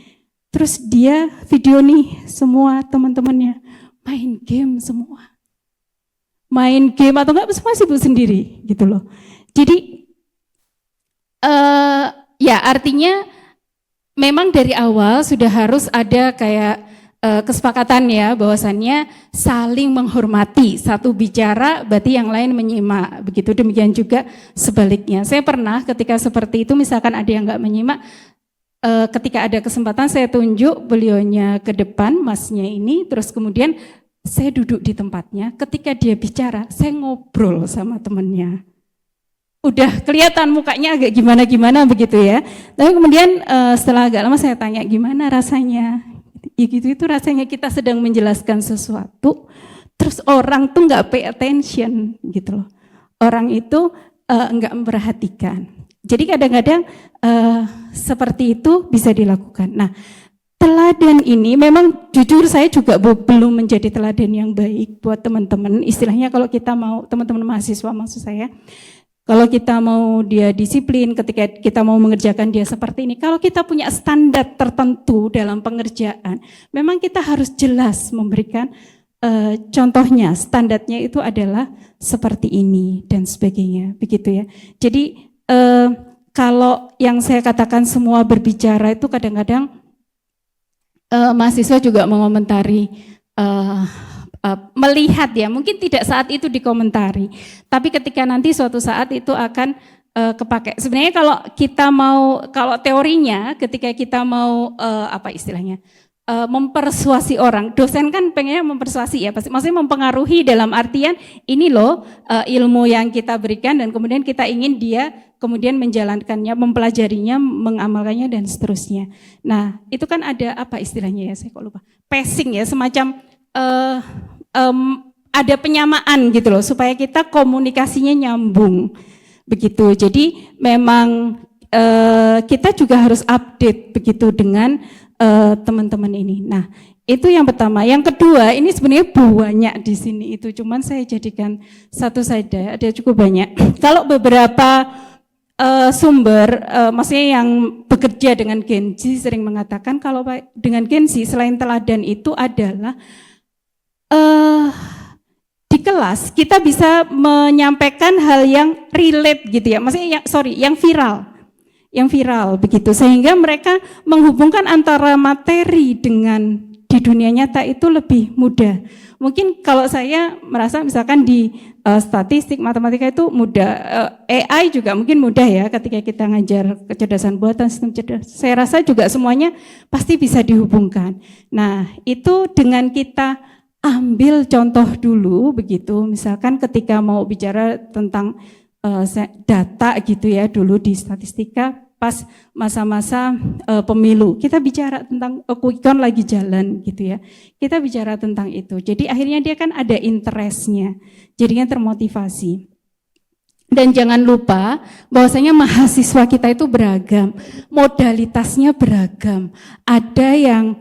terus dia video nih semua teman-temannya main game semua. Main game atau enggak semua sibuk sendiri gitu loh. Jadi ya artinya memang dari awal sudah harus ada kayak kesepakatan ya bahwasannya saling menghormati, satu bicara berarti yang lain menyimak, begitu demikian juga sebaliknya. Saya pernah ketika seperti itu misalkan ada yang nggak menyimak, ketika ada kesempatan saya tunjuk beliaunya ke depan, masnya ini, terus kemudian saya duduk di tempatnya, ketika dia bicara saya ngobrol sama temannya. Udah kelihatan mukanya agak gimana-gimana begitu ya. Tapi kemudian setelah agak lama saya tanya gimana rasanya. Ya gitu, itu rasanya kita sedang menjelaskan sesuatu, terus orang tuh nggak pay attention gitu loh. Orang itu nggak memperhatikan. Jadi kadang-kadang seperti itu bisa dilakukan. Nah, teladan ini memang jujur saya juga belum menjadi teladan yang baik buat teman-teman. Istilahnya kalau kita mau, teman-teman mahasiswa maksud saya, kalau kita mau dia disiplin, ketika kita mau mengerjakan dia seperti ini, kalau kita punya standar tertentu dalam pengerjaan, memang kita harus jelas memberikan contohnya, standarnya itu adalah seperti ini dan sebagainya, begitu ya. Jadi kalau yang saya katakan semua berbicara itu kadang-kadang mahasiswa juga mengomentari, melihat ya, mungkin tidak saat itu dikomentari, tapi ketika nanti suatu saat itu akan kepake. Sebenarnya kalau kita mau, kalau teorinya ketika kita mau apa istilahnya, mempersuasi orang, dosen kan pengennya mempersuasi ya, pasti maksudnya mempengaruhi dalam artian ini loh ilmu yang kita berikan dan kemudian kita ingin dia kemudian menjalankannya, mempelajarinya, mengamalkannya dan seterusnya. Nah itu kan ada apa istilahnya ya, saya kok lupa, passing ya, semacam ada penyamaan gitu loh supaya kita komunikasinya nyambung begitu. Jadi memang kita juga harus update begitu dengan teman-teman ini. Nah itu yang pertama. Yang kedua ini sebenarnya banyak di sini itu, cuman saya jadikan satu saja. Ada cukup banyak. Kalau beberapa sumber, maksudnya yang bekerja dengan Gen Z sering mengatakan kalau dengan Gen Z selain teladan itu adalah di kelas kita bisa menyampaikan hal yang relate gitu ya, maksudnya yang viral begitu, sehingga mereka menghubungkan antara materi dengan di dunia nyata itu lebih mudah. Mungkin kalau saya merasa misalkan di statistik, matematika itu mudah, AI juga mungkin mudah ya ketika kita ngajar kecerdasan buatan, sistem cerdas. Saya rasa juga semuanya pasti bisa dihubungkan. Nah itu dengan kita ambil contoh dulu begitu, misalkan ketika mau bicara tentang data gitu ya, dulu di statistika pas masa-masa pemilu, kita bicara tentang quick count lagi jalan gitu ya, kita bicara tentang itu. Jadi akhirnya dia kan ada interestnya, jadinya termotivasi. Dan jangan lupa bahwasanya mahasiswa kita itu beragam, modalitasnya beragam, ada yang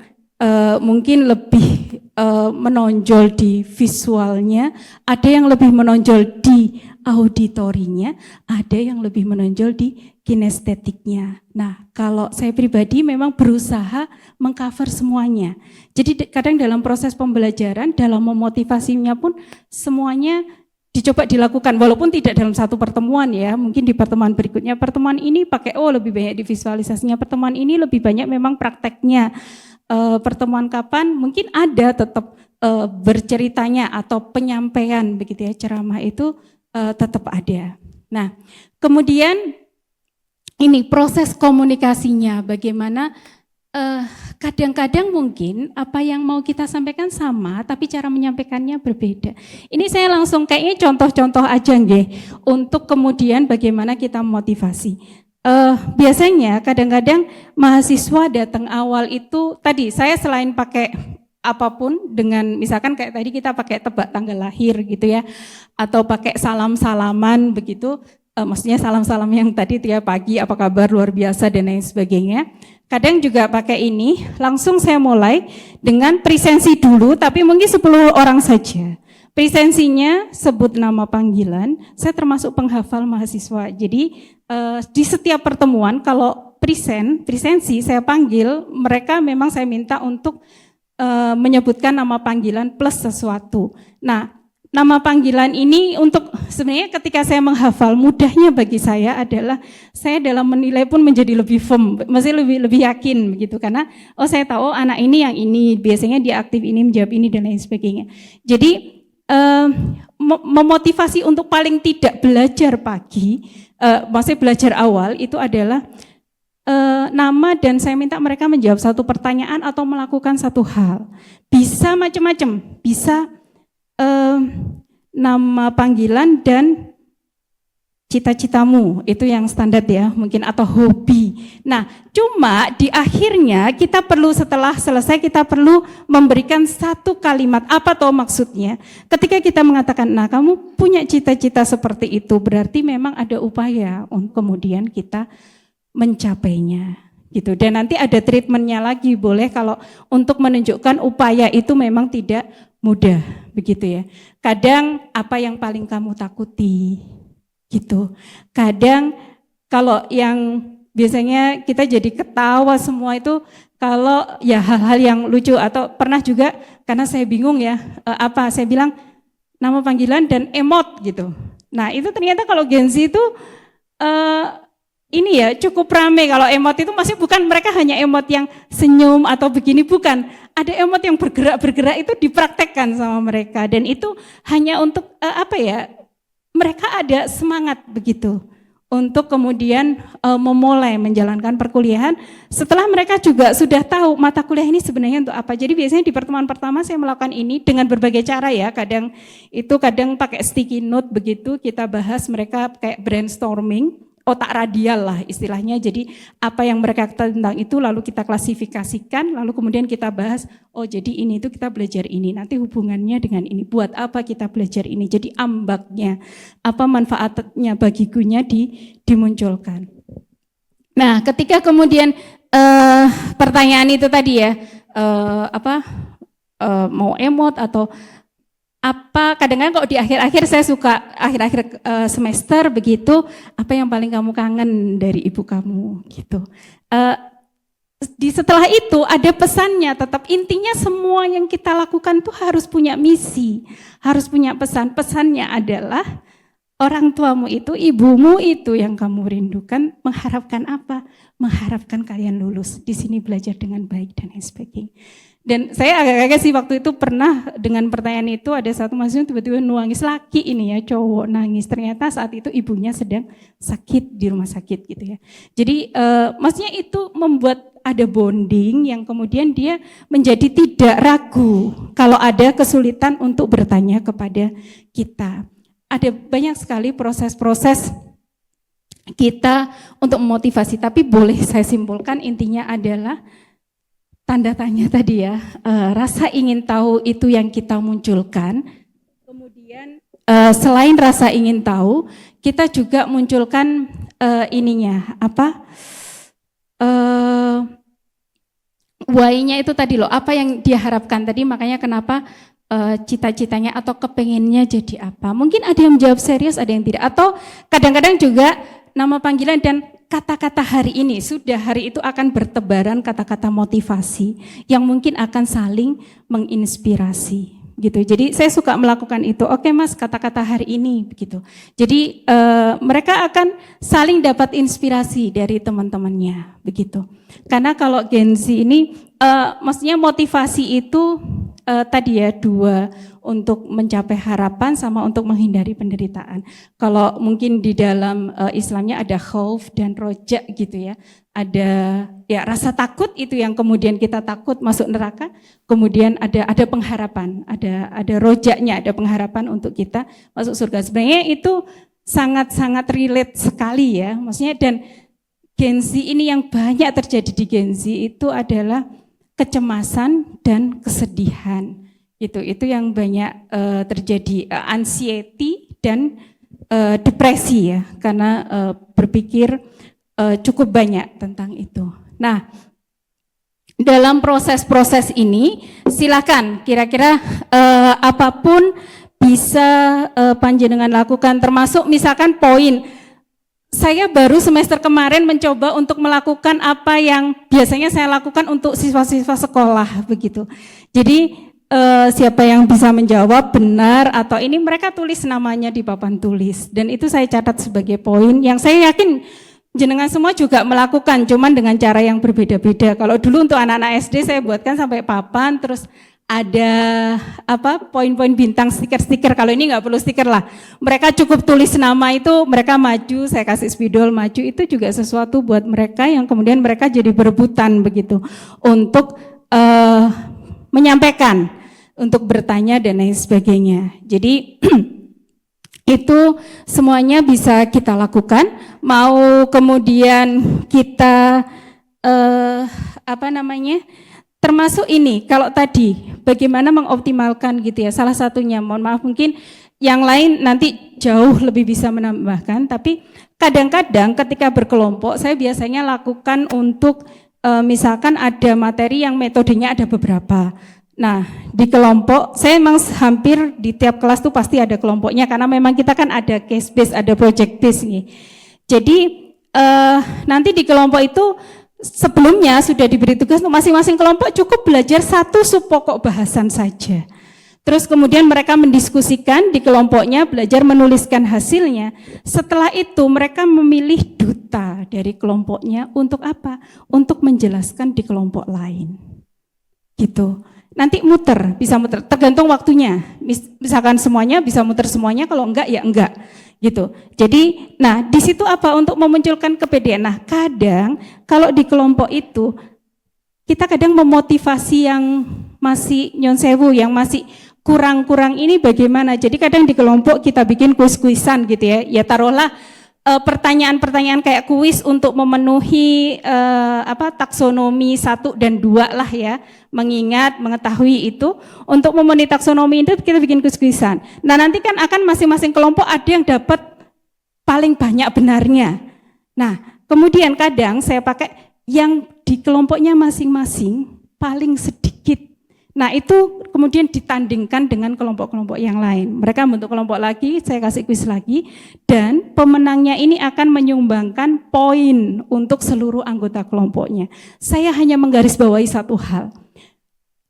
mungkin lebih menonjol di visualnya, ada yang lebih menonjol di auditorinya, ada yang lebih menonjol di kinestetiknya. Nah, kalau saya pribadi memang berusaha mengcover semuanya. Jadi kadang dalam proses pembelajaran, dalam memotivasinya pun semuanya dicoba dilakukan, walaupun tidak dalam satu pertemuan ya, mungkin di pertemuan berikutnya, pertemuan ini pakai lebih banyak di visualisasinya, pertemuan ini lebih banyak memang prakteknya. Pertemuan kapan mungkin ada tetap berceritanya atau penyampaian begitu ya, ceramah itu tetap ada. Nah kemudian ini proses komunikasinya bagaimana, kadang-kadang mungkin apa yang mau kita sampaikan sama tapi cara menyampaikannya berbeda. Ini saya langsung kayaknya contoh-contoh aja nggih untuk kemudian bagaimana kita memotivasi. Biasanya kadang-kadang mahasiswa datang awal itu tadi saya selain pakai apapun dengan misalkan kayak tadi kita pakai tebak tanggal lahir gitu ya, atau pakai salam-salaman begitu, maksudnya salam-salam yang tadi tiap pagi apa kabar luar biasa dan lain sebagainya. Kadang juga pakai ini, langsung saya mulai dengan presensi dulu tapi mungkin 10 orang saja. Presensinya sebut nama panggilan, saya termasuk penghafal mahasiswa. Jadi di setiap pertemuan kalau presensi saya panggil, mereka memang saya minta untuk menyebutkan nama panggilan plus sesuatu. Nah, nama panggilan ini untuk sebenarnya ketika saya menghafal, mudahnya bagi saya adalah saya dalam menilai pun menjadi lebih firm, masih lebih yakin begitu, karena saya tahu anak ini yang ini biasanya dia aktif ini, menjawab ini dan lain sebagainya. Jadi memotivasi untuk paling tidak belajar pagi, maksudnya belajar awal itu adalah nama, dan saya minta mereka menjawab satu pertanyaan atau melakukan satu hal. Bisa macam-macam, bisa nama panggilan dan cita-citamu, itu yang standar ya, mungkin, atau hobi. Nah, cuma di akhirnya kita perlu, setelah selesai kita perlu memberikan satu kalimat. Apa toh maksudnya? Ketika kita mengatakan, nah kamu punya cita-cita seperti itu, berarti memang ada upaya untuk kemudian kita mencapainya. Gitu. Dan nanti ada treatmentnya lagi, boleh kalau untuk menunjukkan upaya itu memang tidak mudah, begitu ya. Kadang apa yang paling kamu takuti, gitu. Kadang kalau yang biasanya kita jadi ketawa semua itu kalau ya hal-hal yang lucu, atau pernah juga karena saya bingung ya, saya bilang nama panggilan dan emot gitu. Nah itu ternyata kalau Gen Z itu ini ya cukup rame. Kalau emot itu masih bukan mereka hanya emot yang senyum atau begini, bukan. Ada emot yang bergerak-bergerak itu dipraktekkan sama mereka, dan itu hanya untuk mereka ada semangat begitu untuk kemudian memulai menjalankan perkuliahan setelah mereka juga sudah tahu mata kuliah ini sebenarnya untuk apa. Jadi biasanya di pertemuan pertama saya melakukan ini dengan berbagai cara ya, kadang pakai sticky note begitu, kita bahas, mereka kayak brainstorming, otak radial lah istilahnya. Jadi apa yang mereka tentang itu lalu kita klasifikasikan, lalu kemudian kita bahas, oh jadi ini itu kita belajar ini, nanti hubungannya dengan ini, buat apa kita belajar ini, jadi ambaknya, apa manfaatnya bagi gunya dimunculkan. Nah ketika kemudian pertanyaan itu tadi ya, mau emot atau apa, kadang-kadang kok di akhir-akhir saya suka, akhir-akhir semester begitu, apa yang paling kamu kangen dari ibu kamu gitu. Setelah itu ada pesannya, tetap intinya semua yang kita lakukan tuh harus punya misi, harus punya pesan. Pesannya adalah orang tuamu itu, ibumu itu yang kamu rindukan, mengharapkan apa? Mengharapkan kalian lulus, di sini belajar dengan baik dan lain sebagainya. Dan saya agak kaget sih waktu itu, pernah dengan pertanyaan itu ada satu mahasiswa tiba-tiba nangis, laki ini ya, cowok nangis, ternyata saat itu ibunya sedang sakit di rumah sakit gitu ya. Jadi maksudnya itu membuat ada bonding yang kemudian dia menjadi tidak ragu kalau ada kesulitan untuk bertanya kepada kita. Ada banyak sekali proses-proses kita untuk memotivasi, tapi boleh saya simpulkan intinya adalah tanda tanya tadi ya, rasa ingin tahu itu yang kita munculkan. Kemudian selain rasa ingin tahu, kita juga munculkan why-nya itu tadi loh, apa yang dia harapkan tadi, makanya kenapa cita-citanya atau kepengennya jadi apa. Mungkin ada yang menjawab serius, ada yang tidak, atau kadang-kadang juga nama panggilan dan kata-kata hari ini, sudah hari itu akan bertebaran kata-kata motivasi yang mungkin akan saling menginspirasi gitu. Jadi saya suka melakukan itu. Oke Mas, kata-kata hari ini begitu. Jadi mereka akan saling dapat inspirasi dari teman-temannya begitu. Karena kalau Gen Z ini maksudnya motivasi itu tadi ya, dua, untuk mencapai harapan sama untuk menghindari penderitaan. Kalau mungkin di dalam Islamnya ada khauf dan roja gitu ya. Ada ya rasa takut itu yang kemudian kita takut masuk neraka, kemudian ada pengharapan, ada rojaknya, ada pengharapan untuk kita masuk surga. Sebenarnya itu sangat-sangat relate sekali ya. Maksudnya, dan Gen Z ini yang banyak terjadi di Gen Z itu adalah kecemasan dan kesedihan. Itu yang banyak terjadi, anxiety dan depresi ya, karena berpikir cukup banyak tentang itu. Nah, dalam proses-proses ini silakan kira-kira apapun bisa panjenengan lakukan, termasuk misalkan poin. Saya baru semester kemarin mencoba untuk melakukan apa yang biasanya saya lakukan untuk siswa-siswa sekolah begitu. Jadi siapa yang bisa menjawab benar atau ini, mereka tulis namanya di papan tulis. Dan itu saya catat sebagai poin yang saya yakin jenengan semua juga melakukan, cuman dengan cara yang berbeda-beda. Kalau dulu untuk anak-anak SD saya buatkan sampai papan, terus ada poin-poin bintang, stiker-stiker. Kalau ini nggak perlu stiker lah. Mereka cukup tulis nama itu, mereka maju, saya kasih spidol maju, itu juga sesuatu buat mereka yang kemudian mereka jadi berebutan begitu untuk menyampaikan, untuk bertanya dan lain sebagainya. Jadi itu semuanya bisa kita lakukan. Mau kemudian kita termasuk ini, kalau tadi bagaimana mengoptimalkan gitu ya, salah satunya, mohon maaf mungkin yang lain nanti jauh lebih bisa menambahkan, tapi kadang-kadang ketika berkelompok saya biasanya lakukan untuk misalkan ada materi yang metodenya ada beberapa. Nah, di kelompok, saya memang hampir di tiap kelas tuh pasti ada kelompoknya, karena memang kita kan ada case base, ada project base nih. Jadi nanti di kelompok itu sebelumnya sudah diberi tugas untuk masing-masing kelompok cukup belajar satu subpokok bahasan saja. Terus kemudian mereka mendiskusikan di kelompoknya, belajar menuliskan hasilnya. Setelah itu mereka memilih duta dari kelompoknya untuk apa? Untuk menjelaskan di kelompok lain. Gitu. Nanti muter, bisa muter, tergantung waktunya. Misalkan semuanya bisa muter semuanya, kalau enggak ya enggak. Gitu. Jadi, nah di situ apa? Untuk memunculkan kepedean. Nah, kadang kalau di kelompok itu kita kadang memotivasi yang masih nyon sewu, yang masih kurang-kurang ini bagaimana. Jadi kadang di kelompok kita bikin kuis-kuisan gitu ya. Ya taruhlah pertanyaan-pertanyaan kayak kuis untuk memenuhi taksonomi 1 dan 2 lah ya, mengingat, mengetahui itu. Untuk memenuhi taksonomi itu kita bikin kuis-kuisan. Nah nanti kan akan masing-masing kelompok ada yang dapat paling banyak benarnya. Nah kemudian kadang saya pakai yang di kelompoknya masing-masing paling sedikit. Nah itu kemudian ditandingkan dengan kelompok-kelompok yang lain. Mereka bentuk kelompok lagi, saya kasih kuis lagi, dan pemenangnya ini akan menyumbangkan poin untuk seluruh anggota kelompoknya. Saya hanya menggarisbawahi satu hal.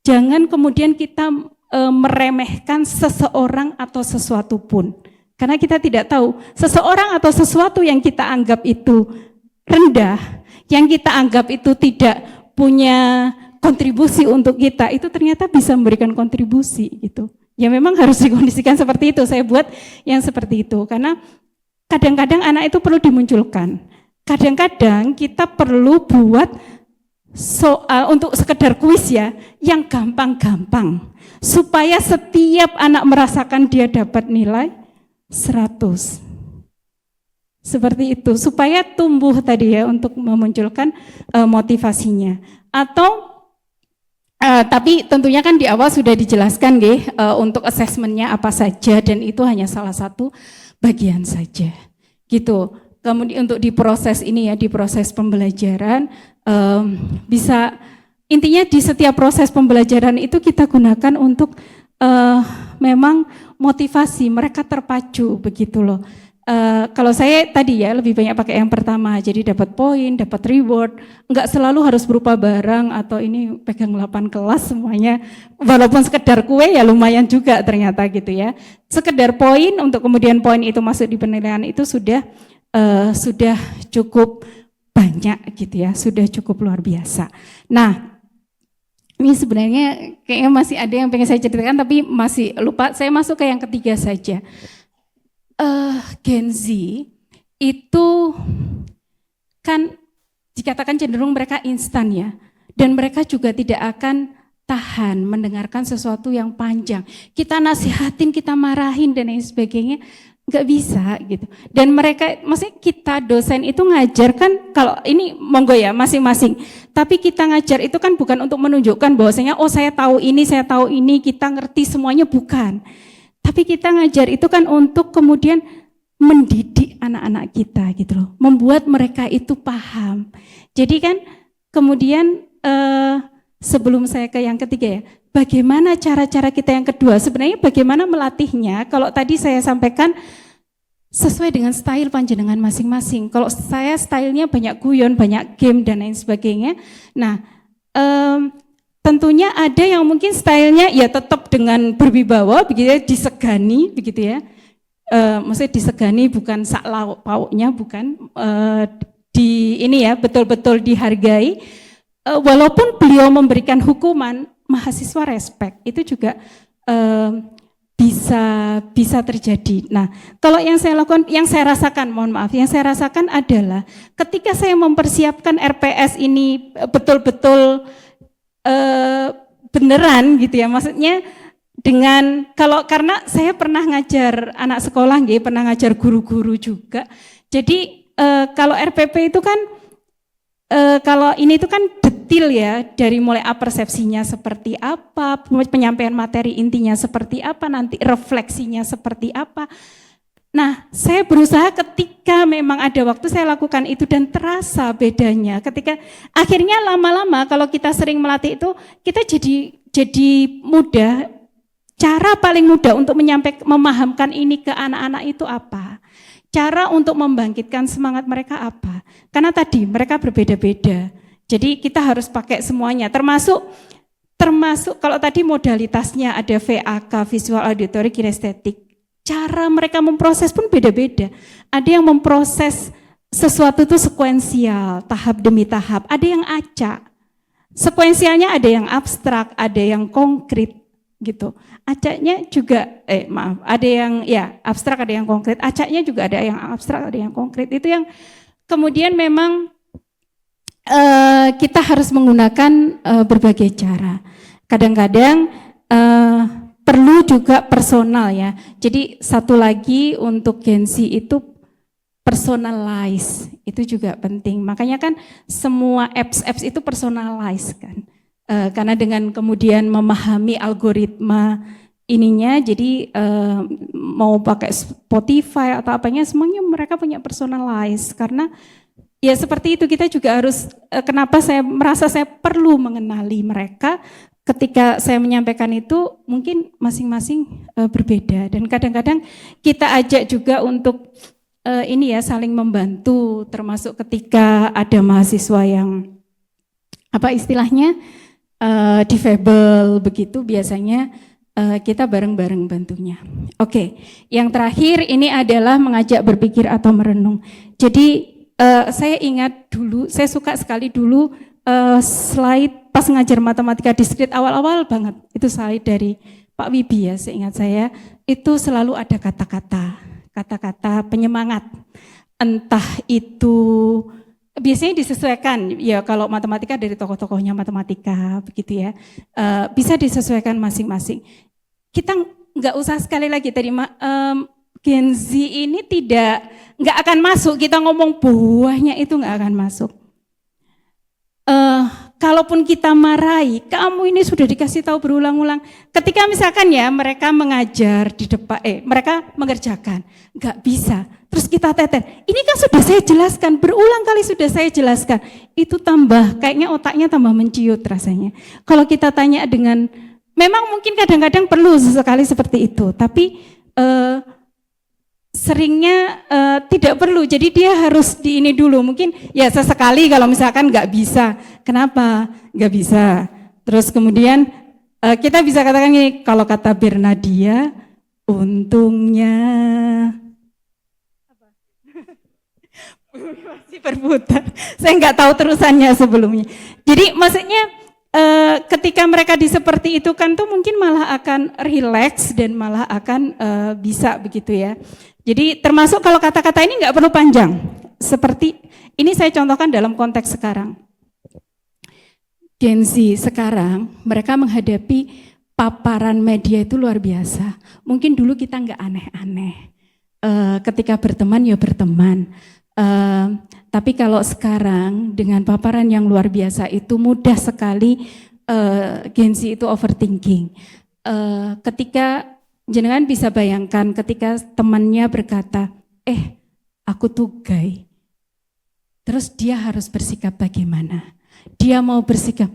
Jangan kemudian kita meremehkan seseorang atau sesuatu pun. Karena kita tidak tahu, seseorang atau sesuatu yang kita anggap itu rendah, yang kita anggap itu tidak punya kontribusi untuk kita, itu ternyata bisa memberikan kontribusi gitu. Ya memang harus dikondisikan seperti itu. Saya buat yang seperti itu karena kadang-kadang anak itu perlu dimunculkan. Kadang-kadang kita perlu buat soal untuk sekedar kuis ya, yang gampang-gampang supaya setiap anak merasakan dia dapat nilai 100. Seperti itu supaya tumbuh tadi ya untuk memunculkan motivasinya. Atau tapi tentunya kan di awal sudah dijelaskan untuk asesmennya apa saja, dan itu hanya salah satu bagian saja gitu. Kemudian untuk di proses ini ya, di proses pembelajaran bisa, intinya di setiap proses pembelajaran itu kita gunakan untuk memang motivasi mereka terpacu begitu loh. Kalau saya tadi ya lebih banyak pakai yang pertama, jadi dapat poin, dapat reward, enggak selalu harus berupa barang atau ini pegang 8 kelas semuanya, walaupun sekedar kue ya lumayan juga ternyata gitu ya. Sekedar poin untuk kemudian poin itu masuk di penilaian itu sudah cukup banyak gitu ya, sudah cukup luar biasa. Nah, ini sebenarnya kayaknya masih ada yang pengen saya ceritakan tapi masih lupa, saya masuk ke yang ketiga saja. Gen Z itu kan dikatakan cenderung mereka instan ya, dan mereka juga tidak akan tahan mendengarkan sesuatu yang panjang. Kita nasihatin, kita marahin dan lain sebagainya, nggak bisa gitu. Dan mereka, maksudnya kita dosen itu ngajar kan, kalau ini monggo ya masing-masing. Tapi kita ngajar itu kan bukan untuk menunjukkan bahwasanya oh saya tahu ini, kita ngerti semuanya, bukan. Tapi kita ngajar itu kan untuk kemudian mendidik anak-anak kita gitu loh, membuat mereka itu paham. Jadi kan kemudian sebelum saya ke yang ketiga ya, bagaimana cara-cara kita yang kedua, sebenarnya bagaimana melatihnya. Kalau tadi saya sampaikan sesuai dengan style panjenengan masing-masing. Kalau saya stylenya banyak guyon, banyak game dan lain sebagainya. Nah, tentunya ada yang mungkin stylenya ya tetap dengan berwibawa, begitu ya, disegani, begitu ya. Maksudnya disegani bukan sak lauk pauknya, bukan di ini ya betul-betul dihargai. Walaupun beliau memberikan hukuman, mahasiswa respect itu juga bisa terjadi. Nah, kalau yang saya lakukan, yang saya rasakan, mohon maaf, yang saya rasakan adalah ketika saya mempersiapkan RPS ini betul-betul beneran gitu ya, maksudnya dengan karena saya pernah ngajar anak sekolah, pernah ngajar guru-guru juga. Jadi kalau RPP itu kan kalau ini itu kan detil ya, dari mulai persepsinya seperti apa, penyampaian materi intinya seperti apa, nanti refleksinya seperti apa. Nah, saya berusaha ketika memang ada waktu saya lakukan itu dan terasa bedanya. Ketika akhirnya lama-lama kalau kita sering melatih itu, kita jadi mudah. Cara paling mudah untuk memahamkan ini ke anak-anak itu apa? Cara untuk membangkitkan semangat mereka apa? Karena tadi mereka berbeda-beda. Jadi kita harus pakai semuanya, termasuk kalau tadi modalitasnya ada VAK, visual auditory kinestetik. Cara mereka memproses pun beda-beda. Ada yang memproses sesuatu itu sekuensial, tahap demi tahap. Ada yang acak. Sekuensialnya ada yang abstrak, ada yang konkret gitu. Acaknya juga, ada yang ya abstrak, ada yang konkret. Acaknya juga ada yang abstrak, ada yang konkret. Itu yang kemudian memang kita harus menggunakan berbagai cara. Kadang-kadang perlu juga personal ya. Jadi satu lagi untuk Gen Z itu personalize, itu juga penting. Makanya kan semua apps itu personalize kan. Karena dengan kemudian memahami algoritma ininya, jadi mau pakai Spotify atau apanya semuanya mereka punya personalize. Karena ya seperti itu, kita juga harus, kenapa saya merasa saya perlu mengenali mereka. Ketika saya menyampaikan itu mungkin masing-masing berbeda, dan kadang-kadang kita ajak juga untuk ini ya saling membantu, termasuk ketika ada mahasiswa yang apa istilahnya difabel begitu, biasanya kita bareng-bareng bantunya. Oke, yang terakhir ini adalah mengajak berpikir atau merenung. Jadi saya ingat dulu, saya suka sekali dulu slide pas ngajar matematika diskrit awal-awal banget, itu slide dari Pak Wibi ya, seingat saya, itu selalu ada kata-kata penyemangat. Entah itu biasanya disesuaikan, ya kalau matematika dari tokoh-tokohnya matematika begitu ya, bisa disesuaikan masing-masing. Kita nggak usah sekali lagi tadi Gen Z ini nggak akan masuk, kita ngomong buahnya itu nggak akan masuk. Kalaupun kita marahi, kamu ini sudah dikasih tahu berulang-ulang. Ketika misalkan ya mereka mengajar di depan, mereka mengerjakan, nggak bisa. Terus kita teter, ini kan sudah saya jelaskan, berulang kali sudah saya jelaskan. Itu kayaknya otaknya tambah menciut rasanya. Kalau kita tanya dengan, memang mungkin kadang-kadang perlu sesekali seperti itu, tapi seringnya tidak perlu, jadi dia harus di ini dulu, mungkin ya sesekali kalau misalkan nggak bisa, kenapa nggak bisa, terus kemudian kita bisa katakan gini, kalau kata Bernadia, untungnya masih berputar, saya nggak tahu terusannya sebelumnya, jadi maksudnya ketika mereka seperti itu kan tuh mungkin malah akan rileks dan malah akan bisa begitu ya. Jadi termasuk kalau kata-kata ini nggak perlu panjang. Seperti ini saya contohkan dalam konteks sekarang. Gen Z sekarang mereka menghadapi paparan media itu luar biasa. Mungkin dulu kita nggak aneh-aneh. Ketika berteman ya berteman. Tapi kalau sekarang dengan paparan yang luar biasa itu mudah sekali Gen Z itu overthinking. Ketika jenengan bisa bayangkan ketika temannya berkata, aku tuh gay. Terus dia harus bersikap bagaimana? Dia mau bersikap,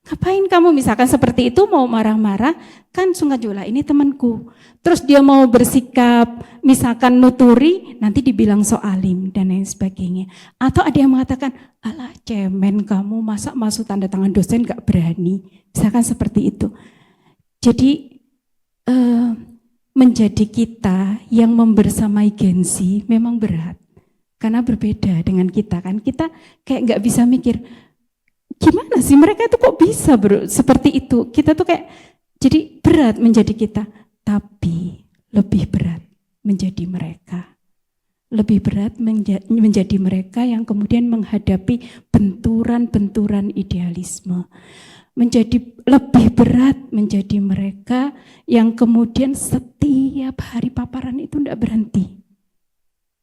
Ngapain kamu misalkan seperti itu mau marah-marah, kan Sungkajola ini temanku. Terus dia mau bersikap misalkan nuturi, nanti dibilang so alim dan lain sebagainya. Atau ada yang mengatakan, alah cemen kamu masa masuk tanda tangan dosen gak berani. Misalkan seperti itu. Jadi menjadi kita yang membersamai gengsi memang berat. Karena berbeda dengan kita kan. Kita kayak gak bisa mikir, gimana sih mereka itu kok bisa seperti itu. Kita tuh kayak, jadi berat menjadi kita. Tapi lebih berat menjadi mereka. Lebih berat menjadi mereka yang kemudian menghadapi benturan-benturan idealisme. Menjadi lebih berat menjadi mereka yang kemudian setiap hari paparan itu tidak berhenti.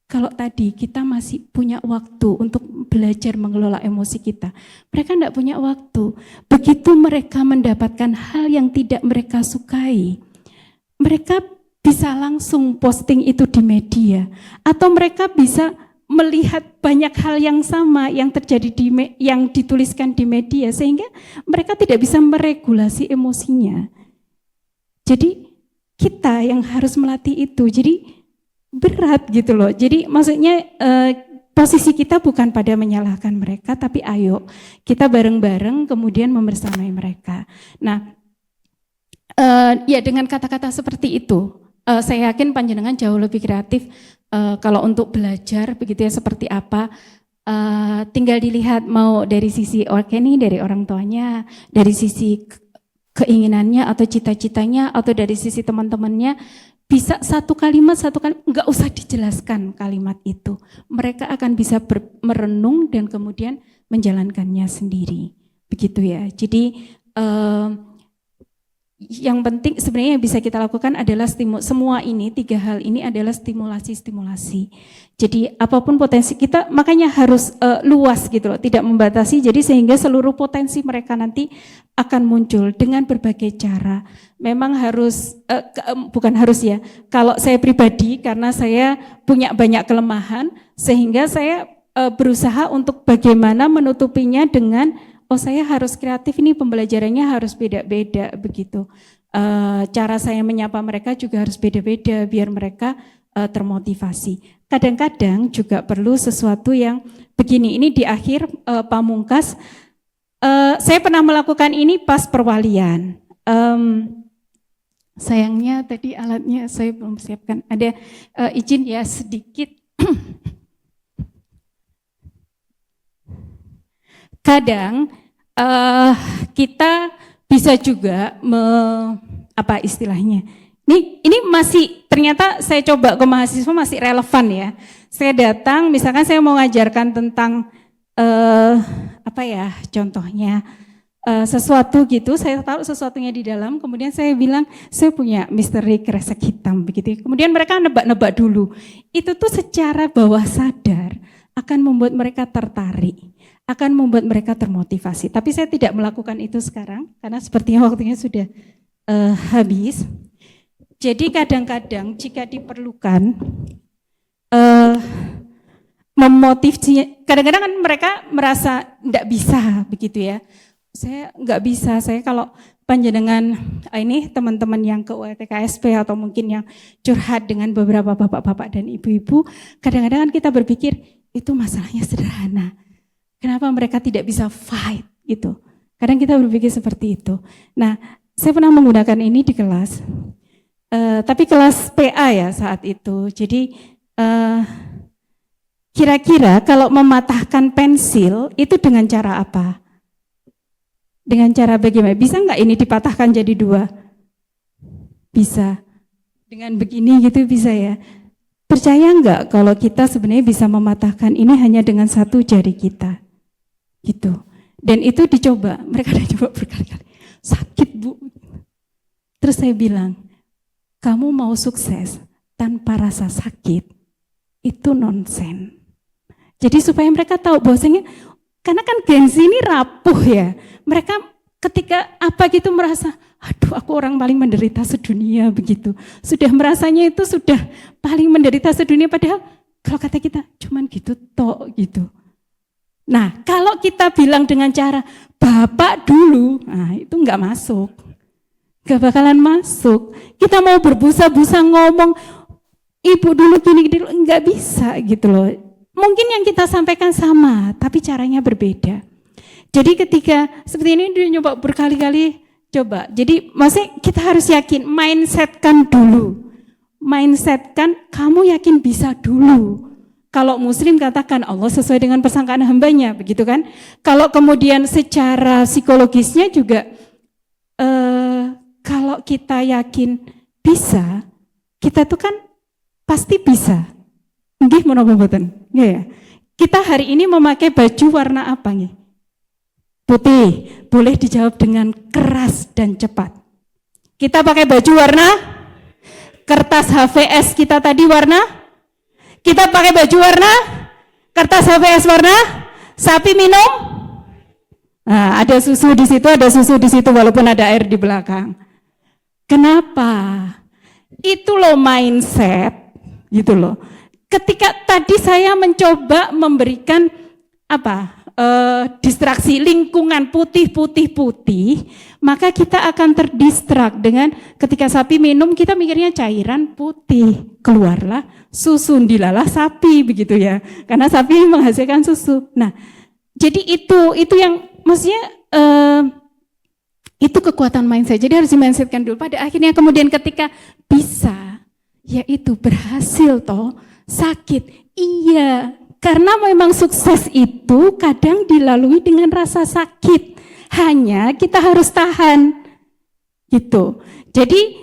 Kalau tadi kita masih punya waktu untuk belajar mengelola emosi kita, mereka tidak punya waktu. Begitu mereka mendapatkan hal yang tidak mereka sukai, mereka bisa langsung posting itu di media, atau mereka bisa melihat banyak hal yang sama yang terjadi yang dituliskan di media, sehingga mereka tidak bisa meregulasi emosinya. Jadi kita yang harus melatih itu, jadi berat gitu loh. Jadi maksudnya posisi kita bukan pada menyalahkan mereka, tapi ayo kita bareng-bareng kemudian membersamai mereka. Nah, ya dengan kata-kata seperti itu, saya yakin panjenengan jauh lebih kreatif. Kalau untuk belajar begitu ya seperti apa, tinggal dilihat mau dari sisi organik dari orang tuanya, dari sisi keinginannya atau cita-citanya, atau dari sisi teman-temannya. Bisa satu kalimat, enggak usah dijelaskan kalimat itu. Mereka akan bisa merenung dan kemudian menjalankannya sendiri. Begitu ya. Jadi yang penting sebenarnya yang bisa kita lakukan adalah semua ini, 3 hal ini adalah stimulasi. Jadi apapun potensi kita, makanya harus luas gitu loh, tidak membatasi. Jadi sehingga seluruh potensi mereka nanti akan muncul dengan berbagai cara. Memang harus, bukan harus ya, kalau saya pribadi karena saya punya banyak kelemahan, sehingga saya berusaha untuk bagaimana menutupinya dengan saya harus kreatif, ini pembelajarannya harus beda-beda begitu. Cara saya menyapa mereka juga harus beda-beda biar mereka termotivasi. Kadang-kadang juga perlu sesuatu yang begini, ini di akhir pamungkas, saya pernah melakukan ini pas perwalian. Sayangnya tadi alatnya saya belum siapkan, ada izin ya sedikit. Kadang kita bisa juga apa istilahnya? Ini masih ternyata saya coba ke mahasiswa masih relevan ya. Saya datang, misalkan saya mau ngajarkan tentang apa ya? Contohnya sesuatu gitu, saya taruh sesuatunya di dalam, kemudian saya bilang saya punya misteri kresek hitam begitu. Kemudian mereka nebak-nebak dulu. Itu tuh secara bawah sadar akan membuat mereka tertarik, akan membuat mereka termotivasi. Tapi saya tidak melakukan itu sekarang karena sepertinya waktunya sudah habis. Jadi kadang-kadang jika diperlukan memotivasi, kadang-kadang kan mereka merasa tidak bisa begitu ya. Saya nggak bisa, saya kalau panjenengan ini teman-teman yang ke UETKSP atau mungkin yang curhat dengan beberapa bapak-bapak dan ibu-ibu, kadang-kadang kan kita berpikir itu masalahnya sederhana. Kenapa mereka tidak bisa fight gitu? Kadang kita berpikir seperti itu. Nah, saya pernah menggunakan ini di kelas, tapi kelas PA ya saat itu. Jadi kira-kira kalau mematahkan pensil itu dengan cara apa? Dengan cara bagaimana? Bisa nggak ini dipatahkan jadi 2? Bisa. Dengan begini gitu bisa ya. Percaya nggak kalau kita sebenarnya bisa mematahkan ini hanya dengan 1 jari kita? Gitu. Dan itu dicoba, mereka udah coba berkali-kali. Sakit Bu. Terus saya bilang, kamu mau sukses tanpa rasa sakit, itu nonsen. Jadi supaya mereka tahu bahwasanya, karena kan gengsi ini rapuh ya. Mereka ketika apa gitu merasa, aduh aku orang paling menderita sedunia begitu. Sudah merasanya itu sudah paling menderita sedunia, padahal kalau kata kita cuman gitu tok gitu. Nah, kalau kita bilang dengan cara Bapak dulu, nah itu nggak masuk. Nggak bakalan masuk. Kita mau berbusa-busa ngomong, Ibu dulu gini, nggak bisa gitu loh. Mungkin yang kita sampaikan sama, tapi caranya berbeda. Jadi ketika seperti ini dia nyoba berkali-kali, coba. Jadi maksudnya kita harus yakin, mindsetkan dulu. Mindsetkan, kamu yakin bisa dulu. Kalau Muslim katakan Allah sesuai dengan persangkaan hambanya, begitu kan? Kalau kemudian secara psikologisnya juga, kalau kita yakin bisa, kita tuh kan pasti bisa. Nggih menapa mboten? Nggih ya. Kita hari ini memakai baju warna apa nggih? Putih. Boleh dijawab dengan keras dan cepat. Kita pakai baju warna kertas HVS kita tadi warna. Kita pakai baju warna kertas HVS warna sapi minum. Nah, ada susu di situ walaupun ada air di belakang. Kenapa? Itu loh mindset, gitu loh. Ketika tadi saya mencoba memberikan distraksi lingkungan putih, maka kita akan terdistrak dengan ketika sapi minum kita mikirnya cairan putih, keluarlah susu, dilalah sapi begitu ya, karena sapi menghasilkan susu. Nah, jadi itu yang maksudnya itu kekuatan mindset. Jadi harus di-mindsetkan dulu. Pada akhirnya kemudian ketika bisa, yaitu berhasil toh, sakit, iya. Karena memang sukses itu kadang dilalui dengan rasa sakit. Hanya kita harus tahan. Gitu. Jadi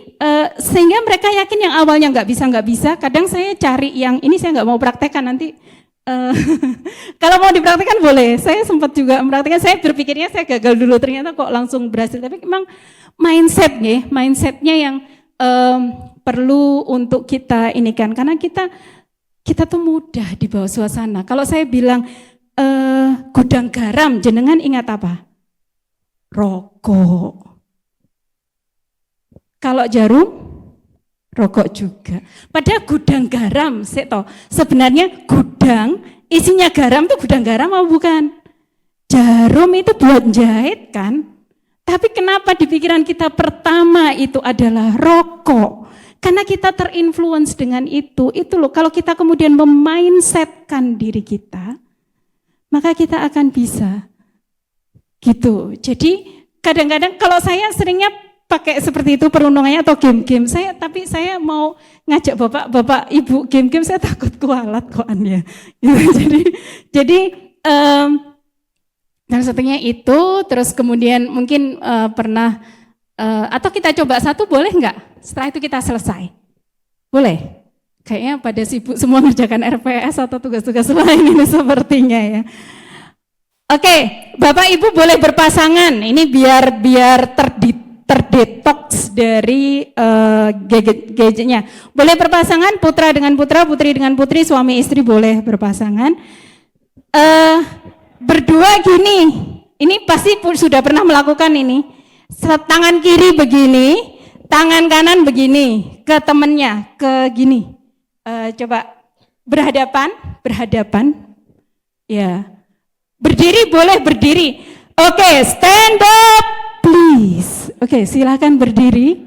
sehingga mereka yakin yang awalnya nggak bisa. Kadang saya cari yang, ini saya nggak mau praktekkan nanti. Kalau mau dipraktekkan boleh. Saya sempat juga mempraktekkan, saya berpikirnya saya gagal dulu, ternyata kok langsung berhasil. Tapi memang mindsetnya yang perlu untuk kita inikan. Karena kita tuh mudah di bawah suasana. Kalau saya bilang gudang garam, jenengan ingat apa? Rokok. Kalau jarum, rokok juga. Padahal gudang garam, sebenarnya gudang isinya garam itu gudang garam apa bukan? Jarum itu buat jahit kan? Tapi kenapa di pikiran kita pertama itu adalah rokok? Karena kita terinfluence dengan itu loh. Kalau kita kemudian memindsetkan diri kita, maka kita akan bisa. Gitu. Jadi kadang-kadang kalau saya seringnya pakai seperti itu perundungannya atau game-game tapi saya mau ngajak bapak ibu game-game, saya takut kualat koan ya. Jadi dan satunya itu, terus kemudian mungkin pernah atau kita coba satu boleh nggak? Setelah itu kita selesai. Boleh? Kayaknya pada sibuk semua ngerjakan RPS atau tugas-tugas lain ini sepertinya ya. Oke, Bapak Ibu boleh berpasangan. Ini biar terdetoks dari gadgetnya. Boleh berpasangan, putra dengan putra, putri dengan putri, suami istri boleh berpasangan. Berdua gini, ini pasti sudah pernah melakukan ini. Tangan kiri begini, tangan kanan begini, ke temennya, ke gini. Coba berhadapan. Ya. Berdiri boleh berdiri. Oke, stand up please. Oke, silakan berdiri.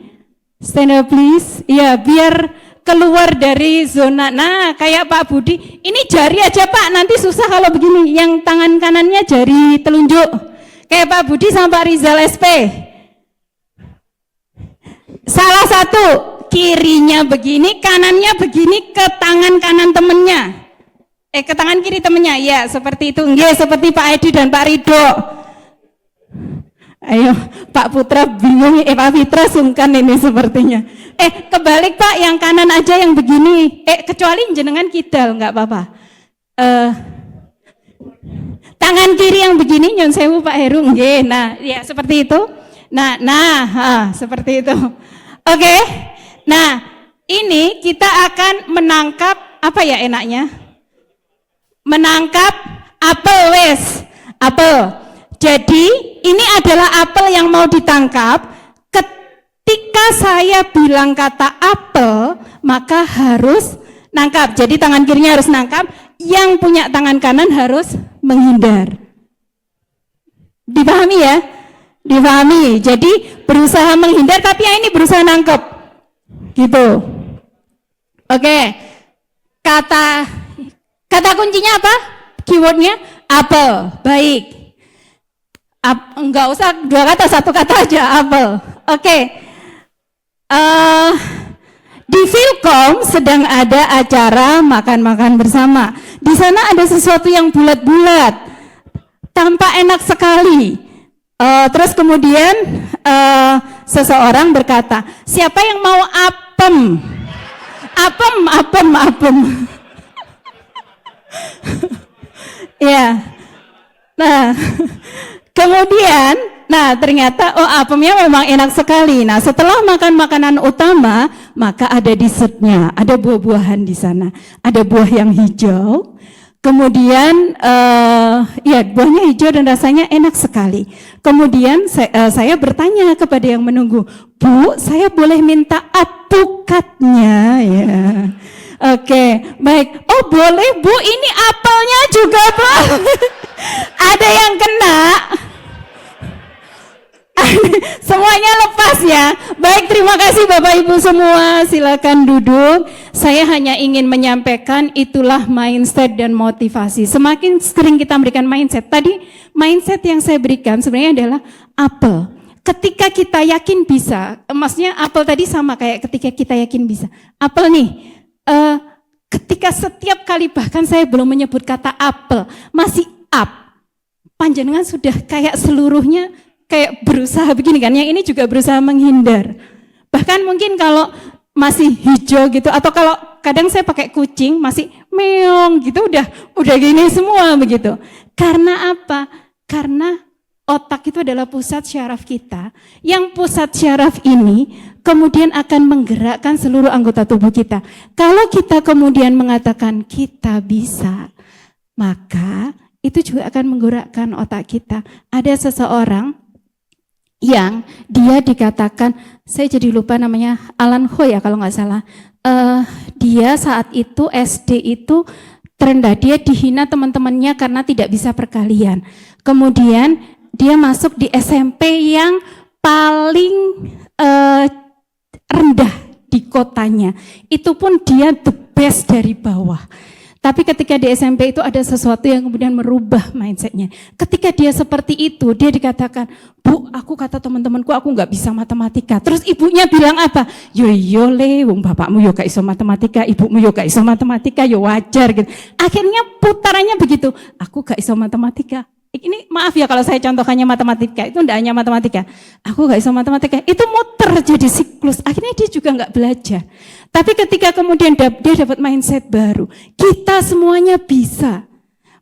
Stand up please. Ya, biar keluar dari zona. Nah, kayak Pak Budi, ini jari aja Pak, nanti susah kalau begini. Yang tangan kanannya jari telunjuk. Kayak Pak Budi sama Pak Rizal SP. Salah satu, kirinya begini, kanannya begini ke tangan kanan temennya. Ke tangan kiri temennya, ya seperti itu. Nggih, seperti Pak Edi dan Pak Ridho. Ayo, Pak Putra bingung, Pak Fitra sungkan ini sepertinya. Kebalik Pak, yang kanan aja yang begini. Kecuali jenengan kidal, nggak apa-apa. Tangan kiri yang begini, nyun sewu Pak Heru. Nggih, nah, ya seperti itu. Nah, seperti itu. Oke. Nah, ini kita akan menangkap apa ya enaknya? Menangkap apel apel. Jadi ini adalah apel yang mau ditangkap. Ketika saya bilang kata apel, maka harus nangkap. Jadi tangan kirinya harus nangkap, yang punya tangan kanan harus menghindar. Dipahami ya? Dipahami. Jadi berusaha menghindar tapi yang ini berusaha nangkep. Gitu. Oke. Kata kuncinya apa? Keywordnya apel. Baik. Enggak usah 2 kata, 1 kata aja, apel. Oke. Di Filkom sedang ada acara makan-makan bersama. Di sana ada sesuatu yang bulat-bulat, tampak enak sekali. Terus kemudian seseorang berkata, siapa yang mau apem? Apem. Ya. Nah, kemudian, ternyata apemnya memang enak sekali. Nah, setelah makan makanan utama, maka ada dessertnya, ada buah-buahan di sana, ada buah yang hijau. Kemudian, buahnya hijau dan rasanya enak sekali. Kemudian saya bertanya kepada yang menunggu, Bu, saya boleh minta apukatnya? Ya. Oke, baik. Oh boleh Bu, ini apelnya juga Bu. Ada yang kena. Semuanya lepas ya. Baik, terima kasih Bapak Ibu semua. Silakan duduk. Saya hanya ingin menyampaikan itulah mindset dan motivasi. Semakin sering kita memberikan mindset. Tadi mindset yang saya berikan sebenarnya adalah apel. Ketika kita yakin bisa, maksudnya apel tadi sama kayak ketika kita yakin bisa. Apel nih, ketika setiap kali bahkan saya belum menyebut kata apel, masih up. Panjenengan sudah kayak seluruhnya kayak berusaha begini kan, yang ini juga berusaha menghindar. Bahkan mungkin kalau masih hijau gitu, atau kalau kadang saya pakai kucing masih meong gitu, udah gini semua begitu. Karena apa? Karena otak itu adalah pusat syaraf kita, yang pusat syaraf ini kemudian akan menggerakkan seluruh anggota tubuh kita. Kalau kita kemudian mengatakan kita bisa, maka itu juga akan menggerakkan otak kita. Ada seseorang yang dia dikatakan, saya jadi lupa namanya, Alan Ho ya kalau nggak salah. Dia saat itu SD itu terendah, dia dihina teman-temannya karena tidak bisa perkalian. Kemudian dia masuk di SMP yang paling rendah di kotanya. Itu pun dia the best dari bawah. Tapi ketika di SMP itu ada sesuatu yang kemudian merubah mindsetnya. Ketika dia seperti itu, dia dikatakan, Bu, aku kata teman-temanku aku nggak bisa matematika. Terus ibunya bilang apa? Yo le, wong bapakmu yo gak iso matematika, ibumu yo gak iso matematika, yo wajar gitu. Akhirnya putarannya begitu, aku gak iso matematika. Ini maaf ya kalau saya contohkannya matematika, itu tidak hanya matematika. Aku gak iso matematika, itu muter jadi siklus. Akhirnya dia juga gak belajar. Tapi ketika kemudian dia dapat mindset baru, kita semuanya bisa.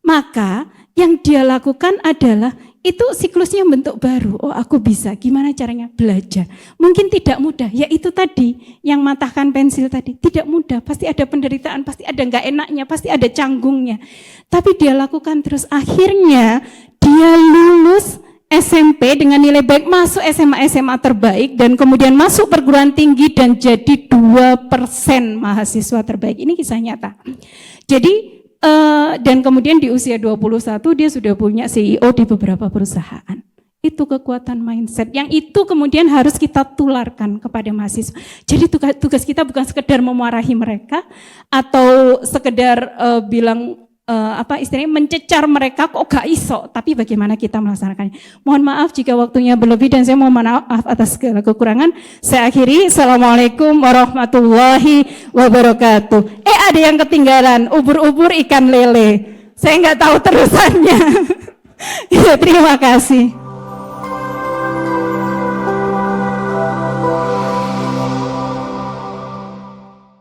Maka yang dia lakukan adalah, itu siklusnya bentuk baru. Oh aku bisa, gimana caranya? Belajar. Mungkin tidak mudah, ya itu tadi, yang matahkan pensil tadi. Tidak mudah, pasti ada penderitaan, pasti ada gak enaknya, pasti ada canggungnya. Tapi dia lakukan terus, akhirnya dia lulus SMP dengan nilai baik, masuk SMA terbaik, dan kemudian masuk perguruan tinggi dan jadi 2% mahasiswa terbaik. Ini kisah nyata. Jadi dan kemudian di usia 21 dia sudah punya CEO di beberapa perusahaan. Itu kekuatan mindset yang itu kemudian harus kita tularkan kepada mahasiswa. Jadi tugas kita bukan sekedar memarahi mereka atau sekedar bilang istilahnya mencecar mereka kok gak iso, tapi bagaimana kita melaksanakannya. Mohon maaf jika waktunya berlebih dan saya mohon maaf atas segala kekurangan. Saya akhiri, Assalamualaikum warahmatullahi wabarakatuh. Ada yang ketinggalan, ubur-ubur ikan lele. Saya nggak tahu terusannya. Ya, terima kasih.